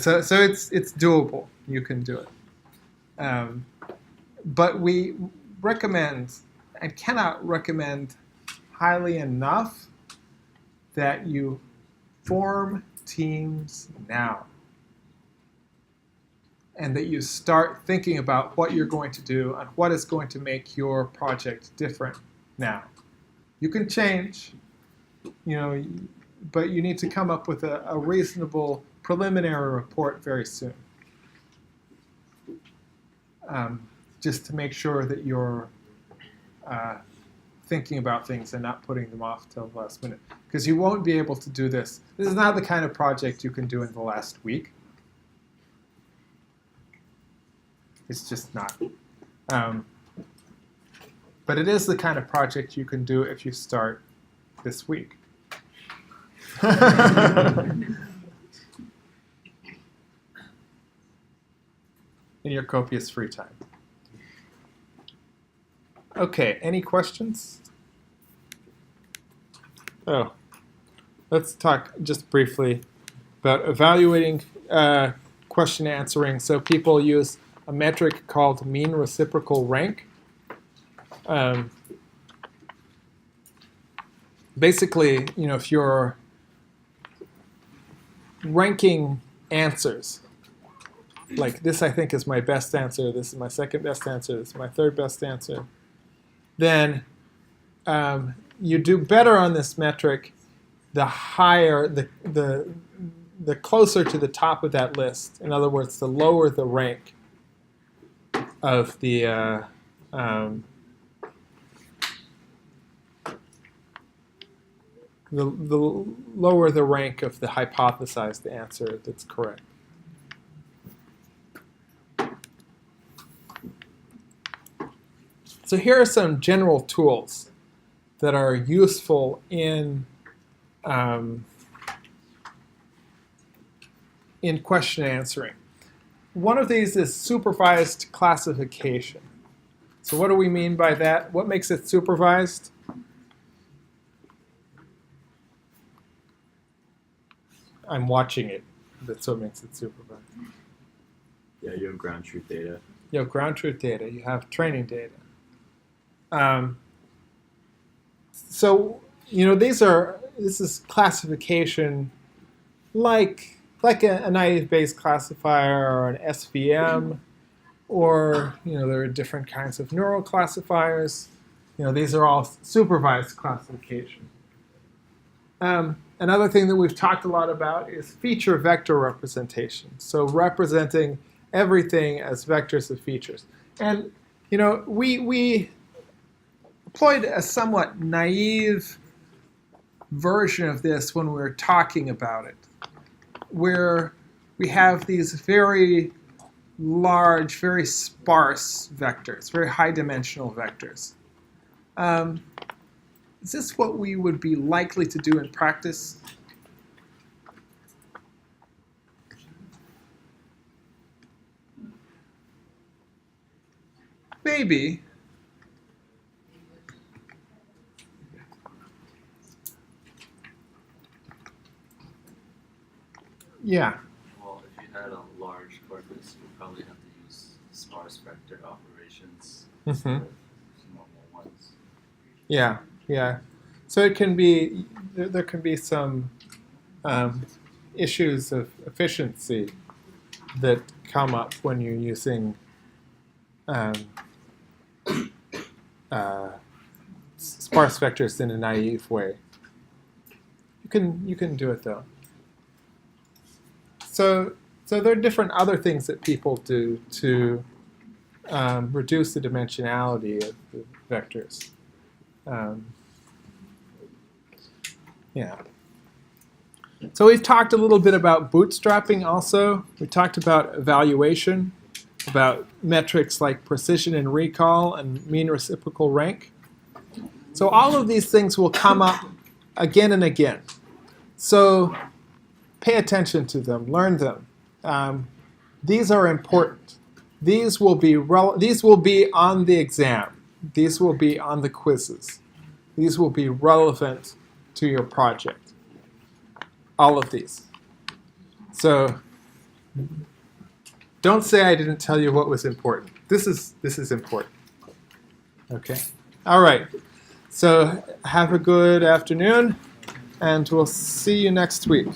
So it's doable. You can do it. But we recommend, and cannot recommend highly enough, that you form teams now. And that you start thinking about what you're going to do and what is going to make your project different now. You can change, but you need to come up with a reasonable preliminary report very soon. Just to make sure that you're thinking about things and not putting them off till the last minute. Because you won't be able to do this. This is not the kind of project you can do in the last week. It's just not. But it is the kind of project you can do if you start this week. In your copious free time. Okay, any questions? Oh, let's talk just briefly about evaluating question answering. So people use a metric called mean reciprocal rank. basically, if you're ranking answers, like this I think is my best answer, this is my second best answer, this is my third best answer, then you do better on this metric the higher, the closer to the top of that list. In other words, the lower the rank of the lower the rank of the hypothesized answer that's correct. So here are some general tools that are useful in question answering. One of these is supervised classification. So what do we mean by that? What makes it supervised? I'm watching it. That's what makes it supervised. Yeah, you have ground truth data. You have ground truth data. You have training data. So this is classification like a naive Bayes classifier or an SVM, or there are different kinds of neural classifiers. These are all supervised classification. Another thing that we've talked a lot about is feature vector representation. So representing everything as vectors of features. And we employed a somewhat naive version of this when we were talking about it, where we have these very large, very sparse vectors, very high-dimensional vectors. Is this what we would be likely to do in practice? Maybe. Yeah. Well, if you had a large corpus, you'd probably have to use sparse vector operations instead of normal ones. Yeah. So it can be, there can be some issues of efficiency that come up when you're using sparse vectors in a naive way. You can do it though. So there are different other things that people do to reduce the dimensionality of the vectors. Yeah. So we've talked a little bit about bootstrapping also. We talked about evaluation, about metrics like precision and recall and mean reciprocal rank. So all of these things will come up again and again. So pay attention to them, learn them. These are important. These will be on the exam. These will be on the quizzes. These will be relevant to your project. All of these. So don't say I didn't tell you what was important. This is important. Okay. All right. So have a good afternoon, and we'll see you next week.